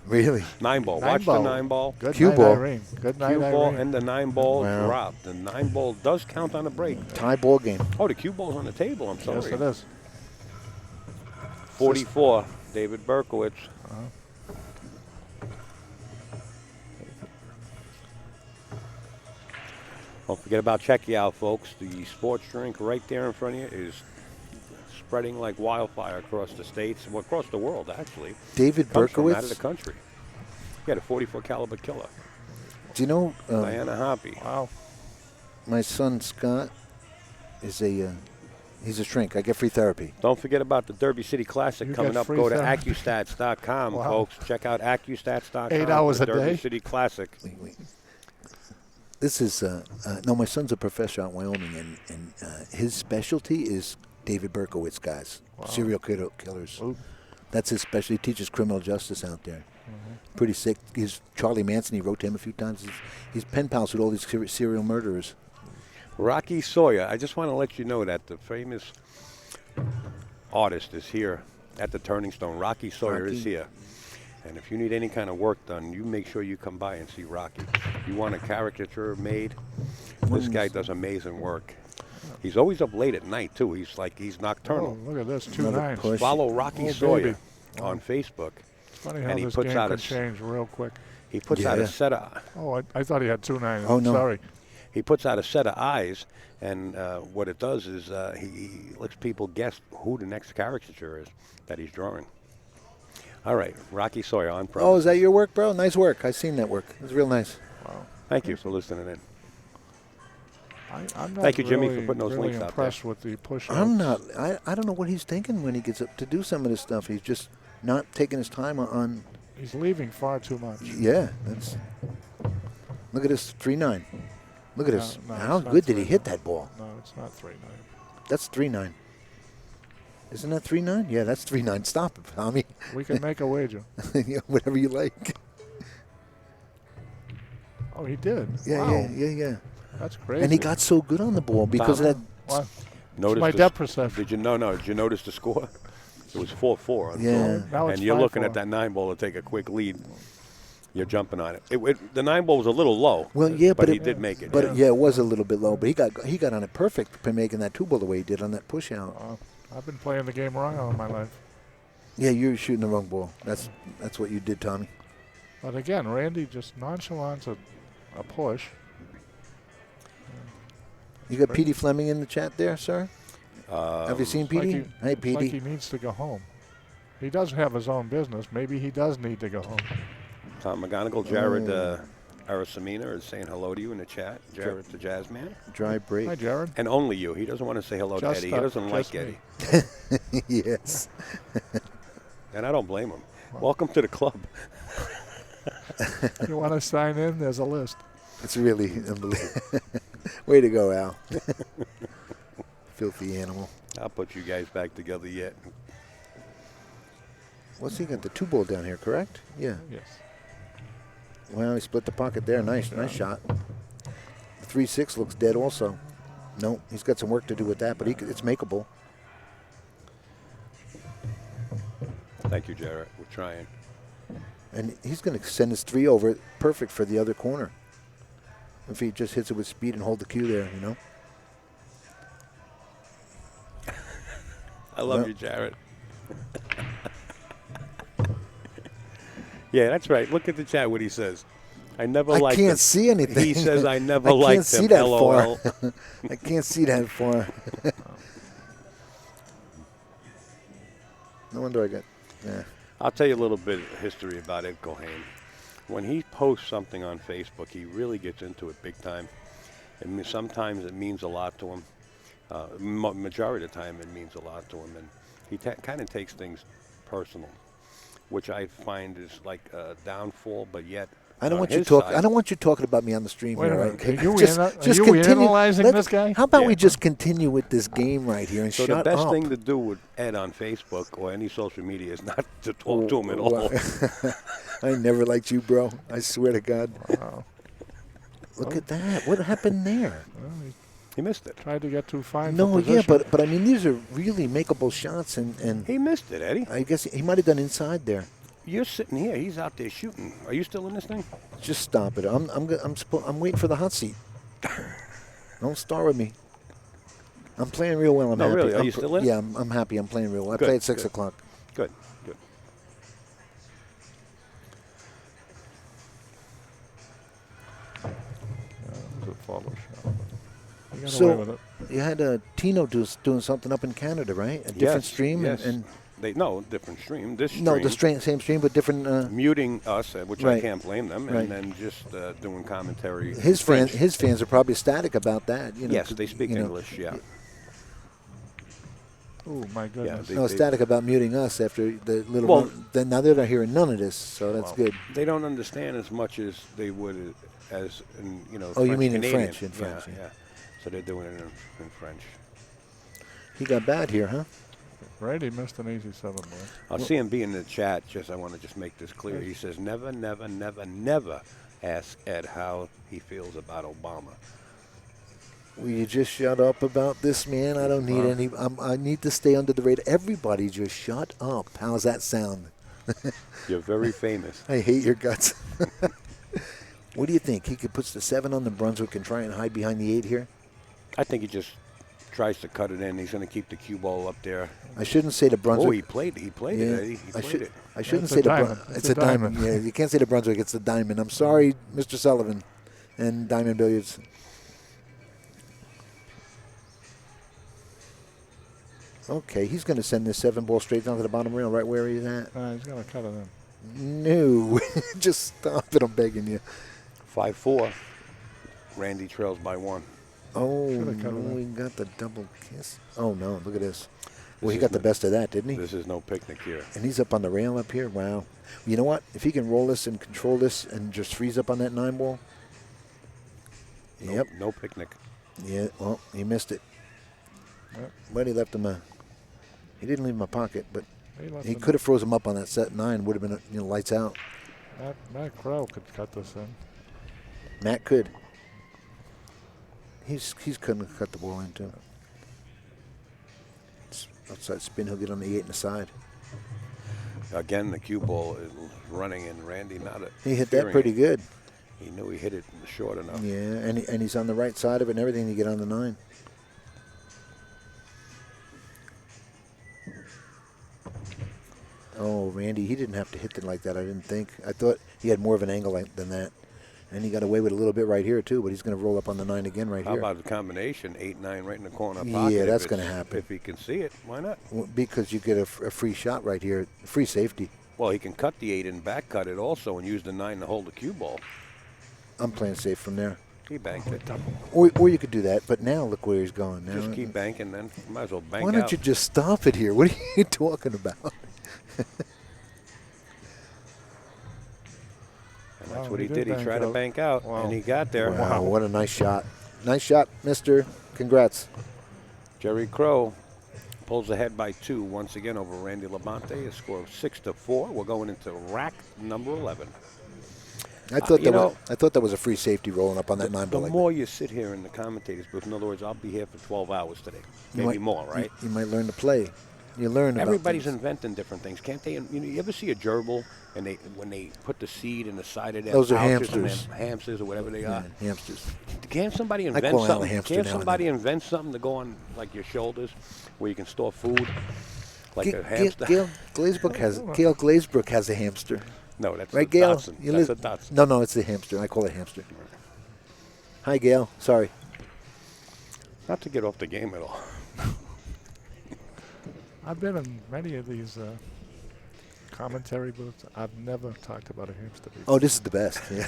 Really? 9-ball. Nine Watch ball. the 9-ball. Good Cue night, ball. Irene. Good night, Cue ball Irene. and the 9-ball Wow. dropped. The 9-ball does count on a break. Tie ball game. Oh, the cue ball's on the table. I'm sorry. Yes, it is. 44, David Berkowitz. Don't forget about Checky Out, folks. The sports drink right there in front of you is spreading like wildfire across the states, well, across the world, actually. David Comes from out of the Berkowitz. country. He had a 44 caliber killer. Do you know Diana Hoppy. Wow. my son Scott is he's a shrink. I get free therapy. Don't forget about the Derby City Classic You coming get up. free Go to therapy. accustats.com, Wow. folks. Check out accustats.com. 8 hours for a the Derby day? City Classic. Wait. This is no. My son's a professor out in Wyoming, and his specialty is David Berkowitz guys, serial killers. Ooh. That's his specialty. He teaches criminal justice out there. Pretty sick. He's Charlie Manson. He wrote to him a few times. He's pen pals with all these serial murderers. Rocky Sawyer. I just want to let you know that the famous artist is here at the Turning Stone. Rocky Sawyer is here. And if you need any kind of work done, you make sure you come by and see Rocky. You want a caricature made? This guy does amazing work. He's always up late at night, too. He's nocturnal. Oh, look at this, Another 2-9. push. Follow Rocky Oh, Sawyer baby. on Facebook. It's funny how and he this puts game out can a change real quick. He puts out Yeah. a set of Oh, I thought he had 2-9. Oh, no. Sorry. he puts out a set of eyes, and what it does is he lets people guess who the next caricature is that he's drawing. All right, Rocky Sawyer on Pro. Oh, is that your work, bro? Nice work. I seen that work. It was real nice. Wow. Thank you for listening in. I'm not Thank you, Jimmy, for really, putting those really links out impressed with the push. I'm not. I don't know what he's thinking when he gets up to do some of this stuff. He's just not taking his time on. He's leaving far too much. Yeah, that's. Look at this 3-9. Look at this. No, How it's not good did he 3-9. hit that ball? No, it's not 3-9. That's 3-9. Isn't that 3-9? Yeah, that's 3-9. Stop it, Tommy. We can make a wager. Yeah, whatever you like. Oh, he did. Yeah, Wow. yeah. That's crazy. And he got so good on the ball because of that. Wow. Notice my the- depth perception. Did you notice the score? It was 4-4. Yeah. Now it's And you're looking 5-4. at that 9-ball to take a quick lead. You're jumping on it. The 9-ball was a little low. Well, yeah, but he it- did make it. But yeah, it was a little bit low. But he got on it perfect by making that 2-ball the way he did on that push out. I've been playing the game wrong all my life. Yeah, you're shooting the wrong ball. That's what you did, Tommy. But again, Randy just nonchalants a push. You got Petey Fleming in the chat there, sir? Have you seen It's like Petey? he- Hey, it's like Petey. he needs to go home. He does have his own business. Maybe he does need to go home. Tom McGonigal, Jared Arasamina is saying hello to you in the chat. Jared the Jazz Man. Dry break. Hi, Jared. And only you. He doesn't want to say hello to Just Eddie. He doesn't like me. Eddie. Yes. And I don't blame him. Welcome to the club. You want to sign in? There's a list. It's really unbelievable. Way to go, Al. Filthy animal. I'll put you guys back together yet. What's he got? The 2-ball down here, correct? Yeah. Yes. Well, he split the pocket there. Nice shot. The 3-6 looks dead also. No, he's got some work to do with that, but it's makeable. Thank you, Jared. We're trying. And he's going to send his 3 over. Perfect for the other corner. If he just hits it with speed and hold the cue there, you know. I love you, Jared. Yeah, that's right. Look at the chat, what he says. I never liked him. I can't see anything. He says, I never liked him. LOL. I can't see that far. No wonder I got... Yeah. I'll tell you a little bit of history about Ed Cohane. When he posts something on Facebook, he really gets into it big time. And sometimes it means a lot to him. Majority of the time it means a lot to him. And he kind of takes things personal, which I find is like a downfall, but yet I don't want you talking. I don't want you talking about me on the stream Wait here. a Right? minute. Okay? Are you analyzing this guy? How about we just continue with this game right here and So shut the best up? thing to do with Ed on Facebook or any social media is not to talk to him at all. I never liked you, bro. I swear to God. Wow. Look at that. What happened there? Well, He missed it. tried to get too fine. No, for yeah, position. but I mean these are really makeable shots, and He missed it, Eddie. I guess he might have done inside there. You're sitting here. He's out there shooting. Are you still in this thing? Just stop it. I'm waiting for the hot seat. Don't start with me. I'm playing real well. I'm No, happy. really. Are you still in? Yeah, I'm happy. I'm playing real well. I Good, play at 6 good. o'clock. Good, good. It was a follow shot. He got So- away with it. You had Tino doing something up in Canada, right? A different stream, Yes. and Different stream. This stream. no, the same stream, but different. Muting us, which I Right. can't blame them, Right. and then just doing commentary. His in French. fans are probably ecstatic about that. You know, Yes, they speak you know. English. Yeah. Oh my goodness. they- No, ecstatic about muting us after the little. Well- then now they're not hearing none of this, so that's good. They don't understand as much as they would as in Oh, you French mean in Canadian. French, in French, Yeah, yeah. yeah. So they're doing it in French. He got bad here, huh? Randy missed an easy 7 ball. I'll see him be in the chat. I want to just make this clear. He says, never, never, never, never ask Ed how he feels about Obama. Will you just shut up about this, man? I don't need any. I need to stay under the radar. Everybody just shut up. How's that sound? You're very famous. I hate your guts. What do you think? He could put the 7 on the Brunswick and try and hide behind the 8 here? I think he just tries to cut it in. He's going to keep the cue ball up there. I shouldn't say the Brunswick. Oh, he played it, Eddie. He played it. I shouldn't It's say a the diamond. It's a diamond. Yeah, you can't say the Brunswick. It's the diamond. I'm sorry, Mr. Sullivan and Diamond Billiards. Okay, he's going to send this 7 ball straight down to the bottom rail, right where he's at. He's going to cut it in. No, just stop it. I'm begging you. 5-4. Randy trails by 1. Oh, Should've cut it no, in. he got the double kiss. Oh, no, look at this. Well, he is got the no- best of that, didn't he? This is no picnic here. And he's up on the rail up here. Wow. You know what? If he can roll this and control this and just freeze up on that 9 ball. No, Yep. No picnic. Yeah, well, he missed it. Yep. But he left him he didn't leave him a pocket, but left he him- could have froze him up on that set 9. Would have been, lights out. Matt Crowe could cut this in. Matt could. He's couldn't cut the ball into. It's outside spin, he'll get on the 8 and the side. Again, the cue ball is running, and Randy not a. He hit that pretty good. He knew he hit it short enough. Yeah, and he's on the right side of it and everything to get on the 9. Oh, Randy, he didn't have to hit it like that, I didn't think. I thought he had more of an angle than that. And he got away with a little bit right here, too, but he's going to roll up on the 9 again right How here. about the combination, 8-9 right in the corner pocket? Yeah, if that's it's- going to happen. If he can see it, why not? Because you get a free shot right here, free safety. Well, he can cut the 8 and back cut it also and use the 9 to hold the cue ball. I'm playing safe from there. He banked it. Or you could do that, but now look where he's going. Now, Just keep banking, then you might as well bank why don't out. you just stop it here? What are you talking about? And that's Wow, what he he did. did He bank tried to out. bank out, Wow. and he got there. Wow, what a nice shot. Nice shot, mister. Congrats. Jerry Crowe pulls ahead by 2 once again over Randy Labonte. A score of 6-4. We're going into rack number 11. I thought you know, I thought that was a free safety rolling up on that 9 The ball. like more you sit here in the commentators booth, in other words, I'll be here for 12 hours today, that. maybe You might- more, right? You might learn to play. You learn about Everybody's things. inventing different things, can't they? You ever see a gerbil and when they put the seed in the side of their Those are pouches and hamsters. their hamsters or whatever they are? Yeah, hamsters. Can't somebody I invent call Al a something? hamster Can't now and somebody invent something to go on like your shoulders, where you can store food, like a hamster? Gail Glazebrook has a hamster. No, that's Right, a Gail? Dotson. You That's a live- Dotson. No, it's the hamster. I call it hamster. Hi, Gail. Sorry. Not to get off the game at all. I've been in many of these commentary booths. I've never talked about a hamster before. Oh, this is the best. Yeah.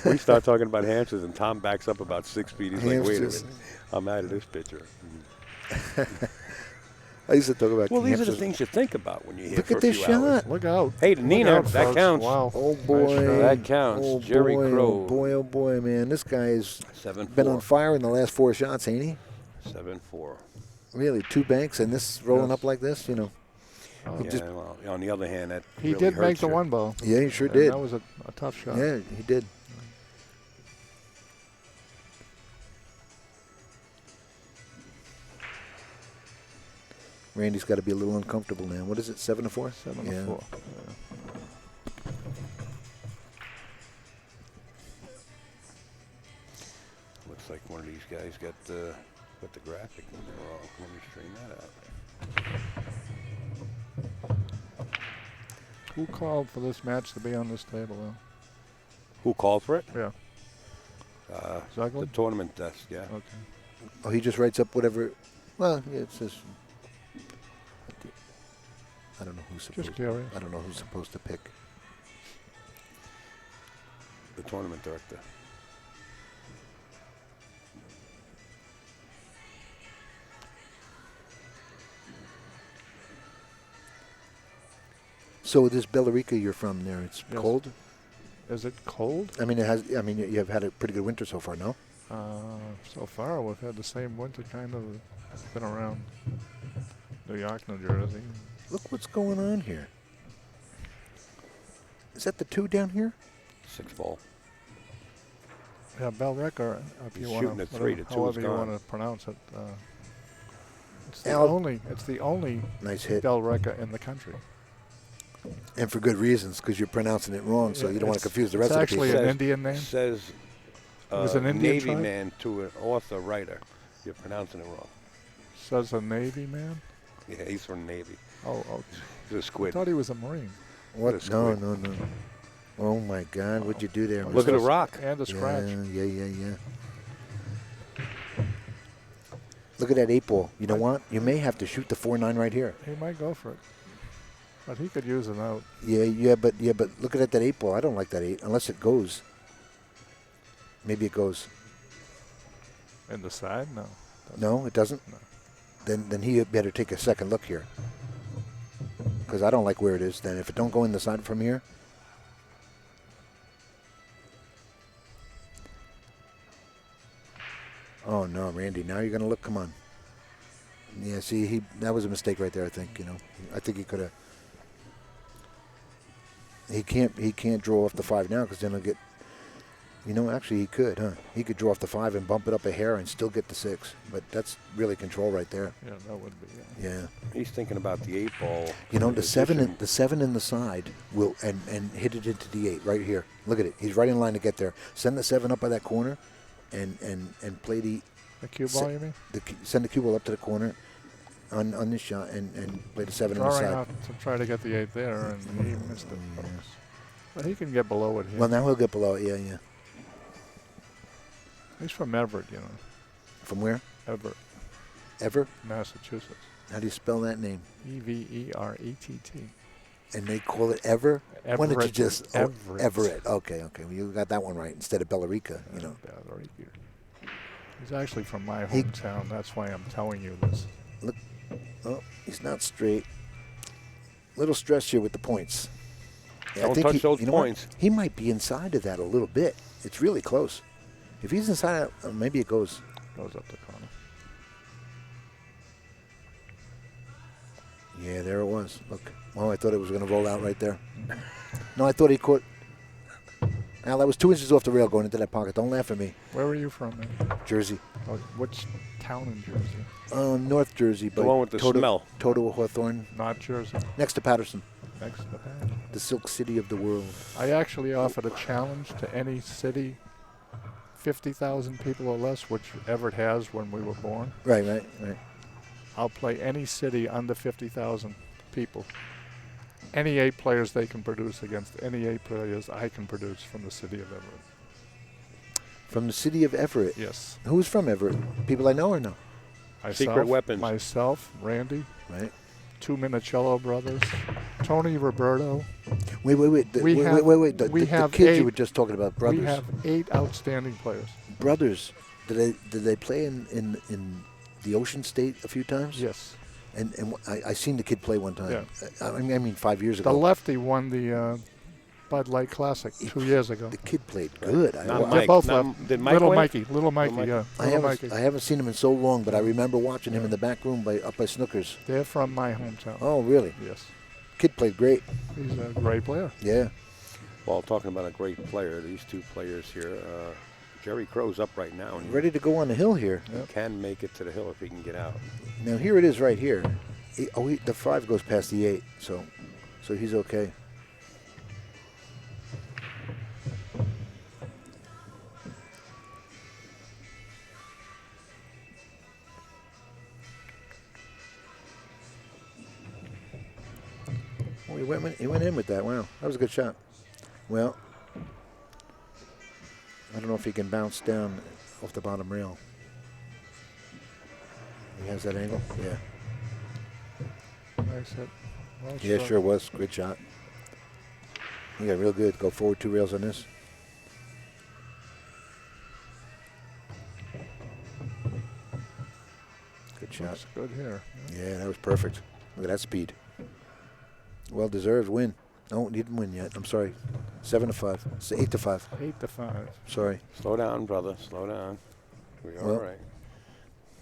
We start talking about hamsters, and Tom backs up about 6 feet. He's like, wait a Hamsters. minute. I'm out of this picture. I used to talk about Well, these are the hamsters. things you think about when you're here Look for at a this few hours. shot. Look out. Hey, the Look Nina, out, that folks. counts. Wow. Oh, boy. That counts. Oh, Jerry boy, Crowe. Oh, boy, man. This guy's 7-4. been on fire in the last 4 shots, ain't he? 7-4. Really, 2 banks and this rolling Yes. up like this, you know. Yeah, just- well, on the other hand, that He really did make hurts the you. one ball. Yeah, he sure and did. That was a tough shot. Yeah, he did. Randy's got to be a little uncomfortable now. What is it, 7-4? 7-4. Looks like one of these guys got the graphic wrong. Let me straighten that out. Who called for this match to be on this table? Who called for it? Yeah. The Zuglin? tournament desk, yeah. Okay. Oh, he just writes up whatever. Well, yeah, it says. I don't know who's supposed. Just curious. I don't know who's supposed to pick. The tournament director. So this Bellarica you're from there, it's Yes. cold. Is it cold? I mean, it has. I mean, you have had a pretty good winter so far, no? So far, we've had the same winter kind of. Been around New York, New Jersey. Look what's going on here. Is that the 2 down here? 6 ball. Yeah, Bellrica, if He's you want shooting at 3, the 2 is however you gone. want to pronounce it. It's Al- the only Nice hit, Bellrica in the country. and for good reasons, because you're pronouncing it wrong, so you don't want to confuse the rest It's of the actually people. an Indian name. Says was an Indian Navy tribe? man to an author writer. You're pronouncing it wrong. Says a Navy man. Yeah, he's from Navy. Oh, He's a I squid. thought he was a Marine. What? What a No, squid. no. Oh my God! What'd you do there? Look at the mister? rock. And a scratch. Yeah. Look at that 8 ball. You know what? You may have to shoot the 4-9 right here. He might go for it, but he could use an out. Yeah, but look at that 8 ball. I don't like that 8 unless it goes. Maybe it goes. In the side, no. No, it doesn't. No. Then he better take a second look here, because I don't like where it is. Then if it don't go in the side from here. Oh no, Randy! Now you're gonna look. Come on. Yeah, see, that was a mistake right there. I think I think he could have. He can't draw off the 5 now because then he'll get. Actually he could, huh? He could draw off the 5 and bump it up a hair and still get the 6. But that's really control right there. Yeah, that would be. Yeah. He's thinking about the 8 ball. The 7 in the side will and hit it into the 8 right here. Look at it. He's right in line to get there. Send the 7 up by that corner, and play the The cue ball, you mean? send the cue ball up to the corner. on this shot and played a 7 on the Drawing side. out to try to get the 8 there, and he missed it. But he can get below it here. Well, now he'll get below it. Yeah. He's from Everett, you know. From where? Everett, Ever? Massachusetts. How do you spell that name? Everett. And they call it Ever? When did you just... Everett. Everett. Okay. Well, you got that one right instead of Bellarica, you know. Bellarica. He's actually from my hometown. That's why I'm telling you this. Look. Oh, he's not straight. Little stress here with the points. Yeah, Don't touch those points. He might be inside of that a little bit. It's really close. If he's inside, maybe it goes... Goes up the corner. Yeah, there it was. Look. Oh, I thought it was going to roll out right there. No, I thought he caught... Al, that was 2 inches off the rail going into that pocket. Don't laugh at me. Where were you from, man? Jersey. Oh, which town in Jersey? North Jersey. The one with the smell. Toto Hawthorne. Not Jersey. Next to Patterson. Next to that. The Silk City of the world. I actually offered a challenge to any city, 50,000 people or less, which Everett has when we were born. Right. I'll play any city under 50,000 people. Any 8 players they can produce against any 8 players I can produce from the city of Everett. From the city of Everett? Yes. Who's from Everett? People I know or no? Secret weapons. Myself, Randy, Right. 2 Minicello brothers, Tony Roberto. Wait. We The have kids 8 you were just talking about, brothers. We have 8 outstanding players. Brothers. Did they play in the Ocean State a few times? Yes. And I seen the kid play one time. Yeah. I mean 5 years The ago. lefty won the Bud Light Classic 2 years ago. The kid played good. Not They're Mike. both Not- left. did Mike Little win? Mikey, yeah. I Little Mikey. haven't seen him in so long, but I remember watching him in the back room up by Snookers. They're from my hometown. Oh, really? Yes. Kid played great. He's a great player. Yeah. Well, talking about a great player, these 2 players here, Jerry Crowe's up right now. And Ready to go on the hill here. he can make it to the hill if he can get out. Now here it is right here. The 5 goes past the 8, so he's okay. Oh, he went in with that. Wow, that was a good shot. Well, I don't know if he can bounce down off the bottom rail. He has that angle. Yeah. Nice hit. Well Yeah, shot. sure was. Great shot. He got real good. Go forward 2 rails on this. Good shot. Looks good here. Yeah, that was perfect. Look at that speed. Well deserved win. No, he didn't win yet. I'm sorry. 7-5. It's 8-5. 8-5. Sorry. Slow down, brother. Slow down. We're all Well- right.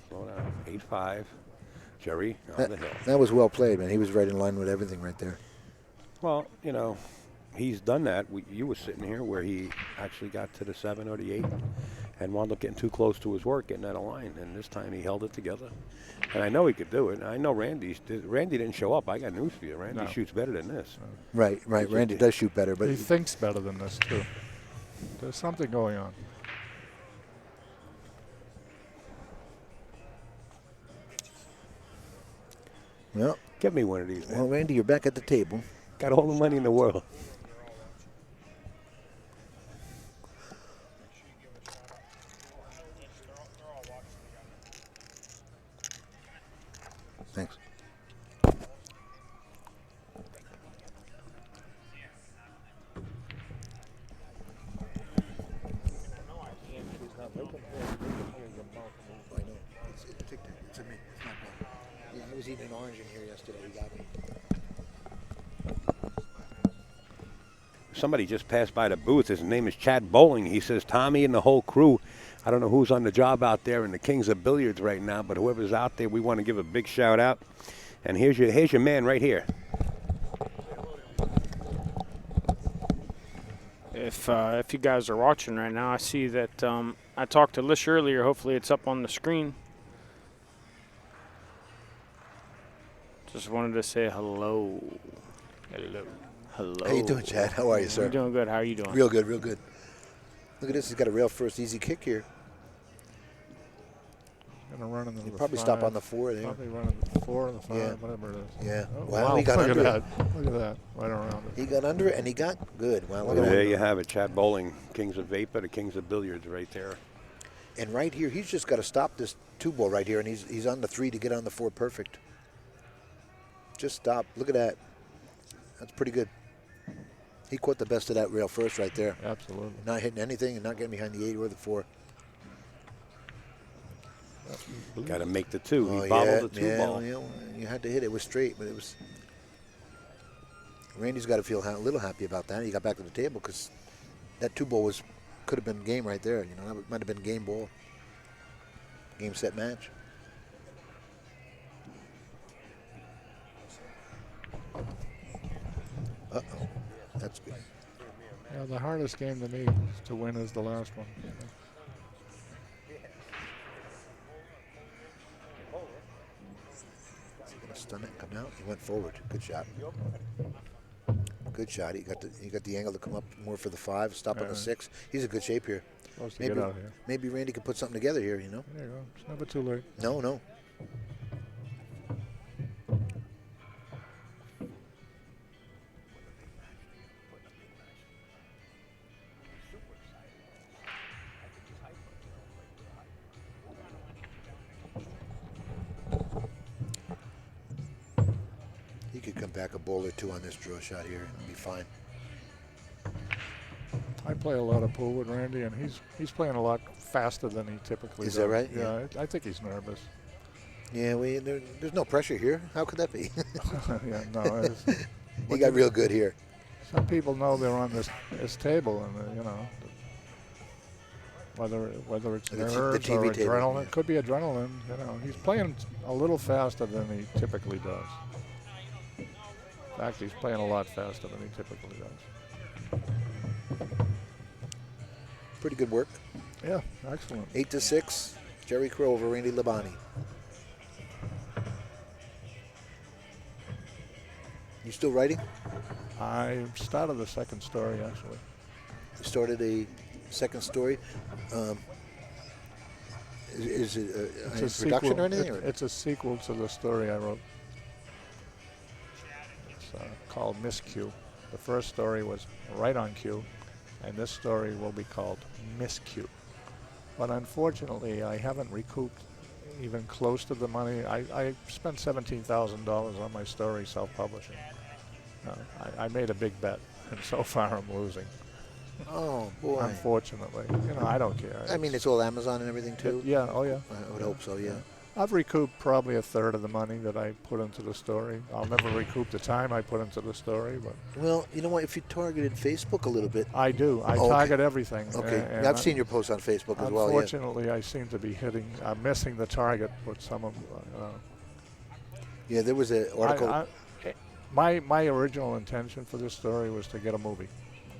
Slow down. 8-5. Jerry on the hill. That was well played, man. He was right in line with everything right there. Well, you know, he's done that. You were sitting here where he actually got to the 7 or the 8 and wound up getting too close to his work, getting out of line. And this time he held it together. And I know he could do it. I know Randy didn't show up. I got news for you. Randy shoots better than this. Right. Randy does shoot better, but He thinks better than this, too. There's something going on. well, Get me one of these, man. Randy, you're back at the table. Got all the money in the world. Thanks. I was eating an orange in here yesterday. You got me. Somebody just passed by the booth. His name is Chad Bowling. He says, Tommy and the whole crew, I don't know who's on the job out there in the Kings of Billiards right now, but whoever's out there, we want to give a big shout out. And here's your man right here. If you guys are watching right now, I see that I talked to Lish earlier. Hopefully it's up on the screen. Just wanted to say hello. Hello. Hello. How you doing, Chad? How are you, sir? I'm doing good. How are you doing? Real good, real good. Look at this. He's got a rail first easy kick here. Gonna run into He'll the probably 5. stop on the 4 there. Probably run into 4 or the 5, Yeah. whatever it is. Yeah. Oh, Wow, he got look under at it. that. Look at that. Right around it. He got under it, and he got good. Wow, look at There that. you have it, Chad Bowling, Kings of Vapor, the Kings of Billiards right there. And right here, he's just got to stop this 2-ball right here, and he's on the 3 to get on the 4 perfect. Just stop. Look at that. That's pretty good. He caught the best of that rail first right there. Absolutely. Not hitting anything and not getting behind the 8 or the 4. Got to make the 2. Oh, He bottled the 2 yeah, ball. yeah, you had to hit it. It was straight, but it was. Randy's got to feel a little happy about that. He got back to the table because that 2-ball could have been game right there. You know, that might have been game ball. Game, set, match. Uh-oh. That's good. Yeah, the hardest game to me to win is the last one. Is he gonna stun it and come out? He went forward. Good shot. Good shot. He got the angle to come up more for the 5. Stop on the 6. He's in good shape here. Supposed to get out here. Maybe Randy could put something together here. You know? There you go. It's never too late. No. He could come back a ball or 2 on this draw shot here and be fine. I play a lot of pool with Randy, and he's playing a lot faster than he typically does. Is that right? Yeah, I think he's nervous. Yeah, there's no pressure here. How could that be? Yeah, no. He got real good here. Some people know they're on this table, and you know, whether it's The nerves TV or table, adrenaline. yeah. It could be adrenaline. You know, he's playing a little faster than he typically does. In fact, he's playing a lot faster than he typically does. Pretty good work. Yeah, excellent. 8-6. Jerry Crowe over Randy Labonte. You still writing? I started the second story actually. You started a second story. Is it a production sequel. or anything? It's a sequel to the story I wrote. It's called Miscue. The first story was Right on Cue, and this story will be called Miscue. But unfortunately, I haven't recouped even close to the money. I spent $17,000 on my story self-publishing. I made a big bet, and so far I'm losing. Oh, boy. Unfortunately. You know, I don't care. I mean, it's all Amazon and everything, too? Yeah, oh yeah. I would hope so, yeah. I've recouped probably 1/3 of the money that I put into the story. I'll never recoup the time I put into the story, but Well, you know what? If you targeted Facebook a little bit. I do. I Oh, okay. target everything. Okay. and I've seen your posts on Facebook as well, yeah. Unfortunately, I seem to be I'm missing the target with some of. Yeah, there was an article. My original intention for this story was to get a movie,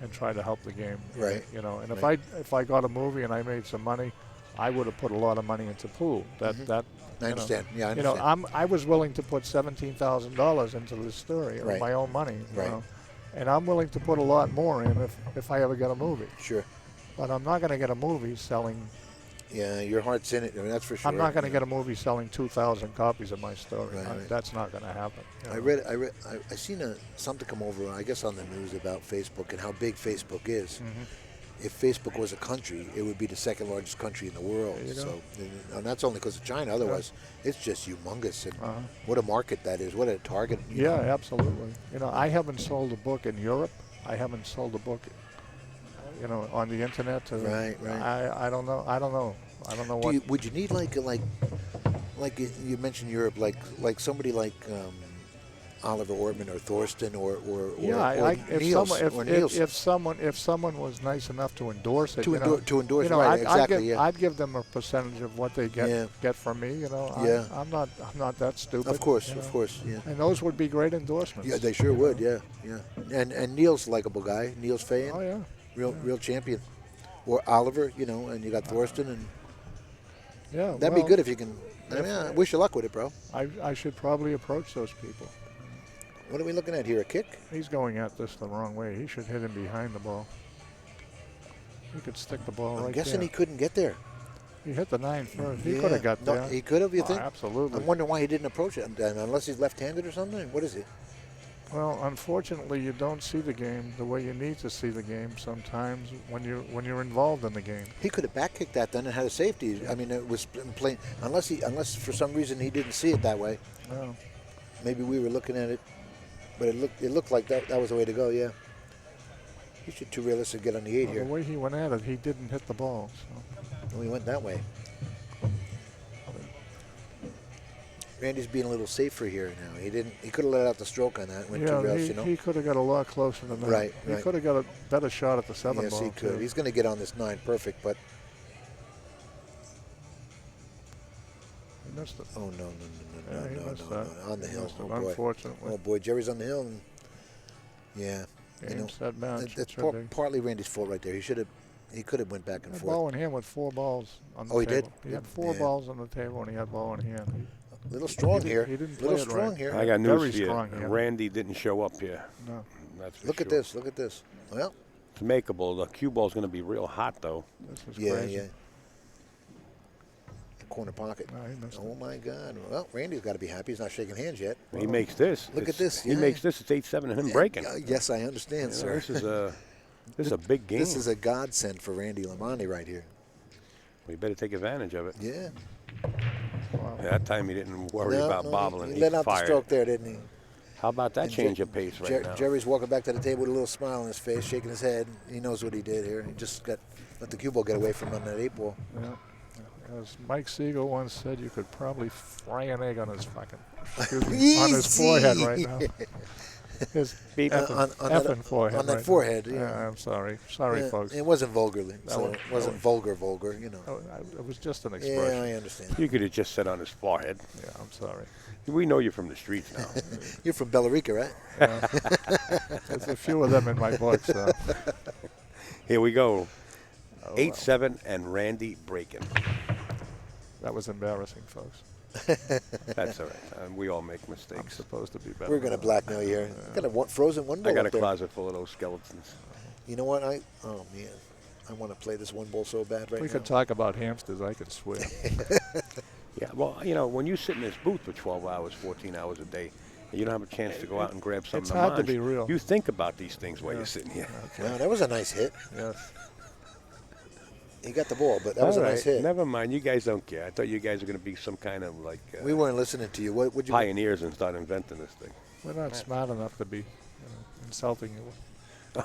and try to help the game. Right. You know, and Right. if I got a movie and I made some money, I would have put a lot of money into pool. I understand. Yeah, I You know, understand. I was willing to put $17,000 into this story of Right. my own money. You Right. know, and I'm willing to put a lot more in if I ever get a movie. Sure. But I'm not going to get a movie selling. Yeah, your heart's in it. I mean, that's for sure. I'm not going to get a movie selling 2,000 copies of my story. Right, right. That's not going to happen. you know. I seen something come over, I guess, on the news about Facebook and how big Facebook is. Mm-hmm. If Facebook was a country, it would be the second largest country in the world. There you go. So, and that's only because of China. Otherwise, it's just humongous. And Uh-huh. what a market that is. What a target. you Yeah, know. absolutely. You know, I haven't sold a book in Europe. I haven't sold a book, you know, on the internet. Right. I don't know. I don't know what. Would you need like you mentioned Europe, like somebody like Oliver Ortman or Thorsten or Niels, if someone was nice enough to endorse it, to endorse, you know, right? Exactly. I'd give them a percentage of what they get from me. You know, Yeah. I'm not that stupid. Of course, you know. yeah. And those would be great endorsements. Yeah, they sure would. Yeah. And Niels, likable guy, Niels Fayen, Oh yeah. real champion. Or Oliver, you know, and you got Thorsten, and Yeah. that'd be good if you can. I mean, I wish you luck with it, bro. I should probably approach those people. What are we looking at here? A kick? He's going at this the wrong way. He should hit him behind the ball. He could stick the ball I'm right guessing there. he couldn't get there. He hit the 9 first. He Yeah. could have got No, there. he could have, you Oh, think? absolutely. I'm wondering why he didn't approach it, unless he's left-handed or something. What is he? Well, unfortunately, you don't see the game the way you need to see the game sometimes when you're involved in the game. He could have back kicked that then and had a safety. I mean, it was plain. Unless for some reason he didn't see it that way. Well, Maybe we were looking at it, but it looked like that was the way to go. Yeah. He should too realistic get on the 8 the here. way he went at it, he didn't hit the ball. So. Well, he went that way. Randy's being a little safer here now. He didn't. He could have let out the stroke on that. Went too rails, you know. he could have got a lot closer than that. Right, He right. could have got a better shot at the 7 Yes, ball. he could. too. He's going to get on this 9 perfect, but He missed it. oh no, Yeah, he missed that. on the He hill. missed it, Oh boy. unfortunately. Oh boy, Jerry's on the hill. And yeah, you Game, know, set, match. that's It should be. partly Randy's fault right there. He could have went back and He had forth. ball in hand with 4 balls on the Oh, he table. did? He had 4 Yeah. balls on the table, and he had ball in hand. A little strong He here. he didn't little play it strong right. here. I got Very news for you. strong here. Randy didn't show up here. No, That's for Look at sure. this. Look at this. Well, It's makeable. The cue ball's going to be real hot, though. this is yeah, crazy. yeah. Corner pocket. No, he missed Oh it. my God. Well, Randy's got to be happy. He's not shaking hands yet. He makes this. Look at It's- this, He yeah. makes this. It's 8-7 and him breaking. Yes, I understand, You know, sir. this is a big game. This is a godsend for Randy Labonte right here. We better take advantage of it. Yeah. Wow. Yeah, that time he didn't worry about bobbling. He let out the fired. stroke there, didn't he? How about that And change of pace right now? Jerry's walking back to the table with a little smile on his face, shaking his head. He knows what he did here. He just let the cue ball get away from him on that 8 ball. Yeah. As Mike Siegel once said, you could probably fry an egg on his fucking, excuse me, on his forehead right now. His effing forehead. on that right forehead, now. yeah. I'm sorry. Sorry, Yeah, folks. It wasn't vulgarly. That So one- it wasn't vulgar, you know. Oh, it was just an Yeah, expression. I understand. You could have just said on his forehead. Yeah, I'm sorry. We know you're from the streets now. You're from Bellarica, right? There's a few of them in my book, so. Here we go. Oh, 8-7 and Randy breaking. that was embarrassing, folks. That's all right. We all make I'm mistakes. supposed to be better. We're going to than blackmail you here. Got a frozen 1 ball I got a up there. closet full of those skeletons. You know what? Oh, man. I want to play this 1 ball so bad that. right We now. could talk about hamsters. I could swear. Yeah, well, you know, when you sit in this booth for 12 hours, 14 hours a day, and you don't have a chance to go out and grab something It's to hard to munch, be real. You think about these things while you're sitting here. Wow, that was a nice hit. Yes. He got the ball, but that was All a nice right, hit. never mind. You guys don't care. I thought you guys were going to be some kind of like We weren't listening to you. What would you? pioneers and start inventing this thing. We're not smart enough to be insulting you.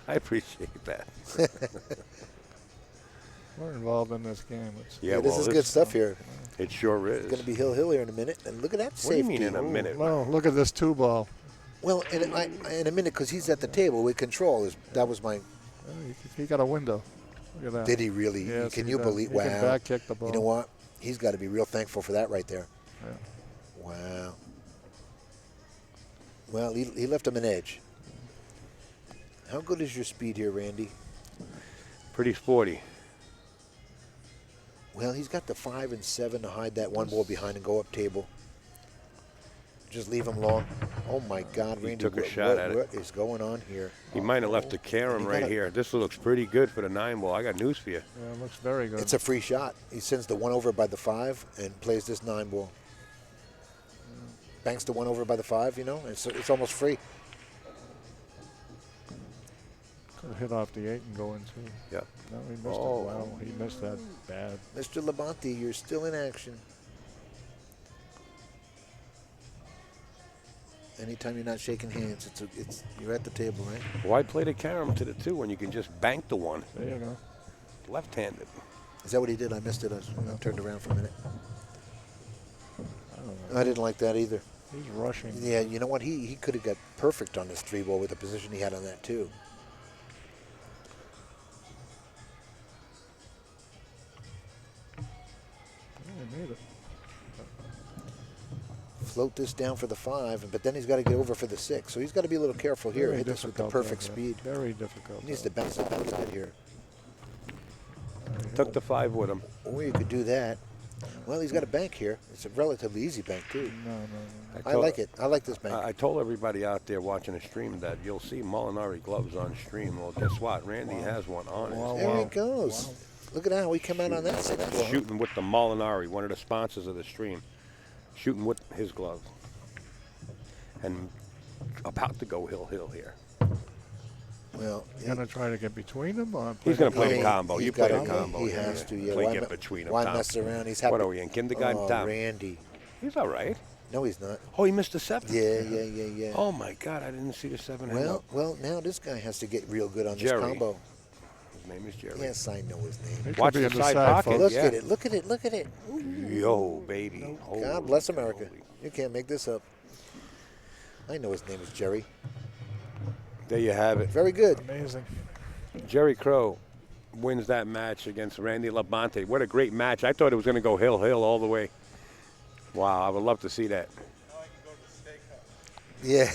I appreciate that. We're involved in this game. It's Yeah, this well, is good stuff here. It sure is. It's going to be Hill here in a minute, and look at that What safety. do you mean in a minute? No, look at this 2 ball. Well, in a minute, because he's at the table with control. That was my. He got a window. Look at that. Did he really? Yes, Can he you does. believe? He Wow. can back kick the ball. You know what? He's got to be real thankful for that right there. Yeah. Wow. Well, he left him an edge. How good is your speed here, Randy? Pretty sporty. Well, he's got the 5 and 7 to hide that 1 ball behind and go up table. Just leave him long. Oh my God, He Randy! took a shot at it. What is going on here? He might have left the carom He right got a- here. This looks pretty good for the 9 ball. I got news for you. Yeah, it looks very good. It's a free shot. He sends the 1 over by the 5 and plays this 9 ball. Banks the 1 over by the 5. You know, it's almost free. Could have hit off the 8 and go into. Yep. No, he missed Oh. it. Wow, he missed that bad. Mr. Labonte, you're still in action. Anytime you're not shaking hands, you're at the table, right? Why play the carom to the 2 when you can just bank the 1 There you go. left-handed? Is that what he did? I missed it. I turned around for a minute. I don't know. I didn't like that either. He's rushing. Yeah, you know what? He could have got perfect on this 3 ball with the position he had on that too. He made it. Float this down for the 5, but then he's got to get over for the 6. So he's got to be a little careful here. Very Hit this with the difficult perfect out speed. there. Very difficult. He needs to bounce it out of here. Took the 5 with him. Or you could do that. Well, he's got a bank here. It's a relatively easy bank too. No. I like it. I like this bank. I told everybody out there watching the stream that you'll see Molinari gloves on stream. Well, guess what? Randy has one on. Wow. His There he hand. goes. Look at how he came out on that second ball. Shooting with the Molinari, one of the sponsors of the stream. Shooting with his glove. And about to go hill here. Well, You gonna try to get between them, or He's going to play Yeah, a combo. he's You play a gotta- combo. he has to, yeah. Play Why get me- between them, Why Tom. mess around? He's happy. What are we in kindergarten, Oh, Tom? Randy. He's all right. No, he's not. Oh, he missed the 7? Yeah. Oh, my God. I didn't see the 7 hang Well, up. now this guy has to get real good on Jerry. this combo. His name is Jerry. Yes, I know his name. He could Watch be the in side pocket. folks. Look yeah. at it. Look at it. Look at it. Yo, baby. God bless America. You can't make this up. I know his name is Jerry. There you have it. Very good. Amazing. Jerry Crowe wins that match against Randy Labonte. What a great match. I thought it was going to go hill all the way. Wow, I would love to see that. Yeah.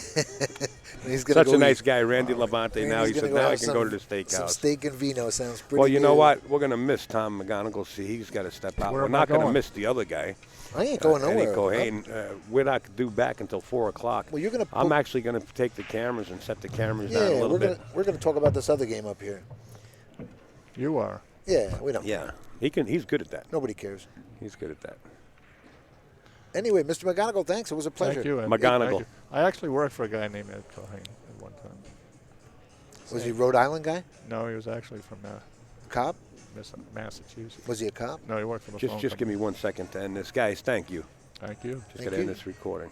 He's gonna Such go a nice eat. guy, Randy Labonte. Now he Randy's said, gonna now I have can go to the Some steakhouse. steak and vino sounds pretty Well, you know good. what? We're going to miss Tom McGonigal. See, he's got to step out. Where We're am I not going to going? miss the other guy. I ain't going Eddie nowhere. Cohen. We're not due back until 4 o'clock. Well, you're gonna I'm put- actually going to take the cameras and set the cameras down a Yeah, little bit. we're gonna talk about this other game up here. You are. Yeah, we don't. Yeah, he's good at that. Nobody cares. He's good at that. Anyway, Mr. McGonigal, thanks. It was a pleasure. Thank you. Ed. McGonigal. Thank you. I actually worked for a guy named Ed Cohen at one time. Was he a Rhode Island guy? No, he was actually from Cop? Massachusetts. Was he a cop? No, he worked for the phone Just give company. me 1 second to end this. Guys, thank you. Thank you. Just Thank got to end you. this recording.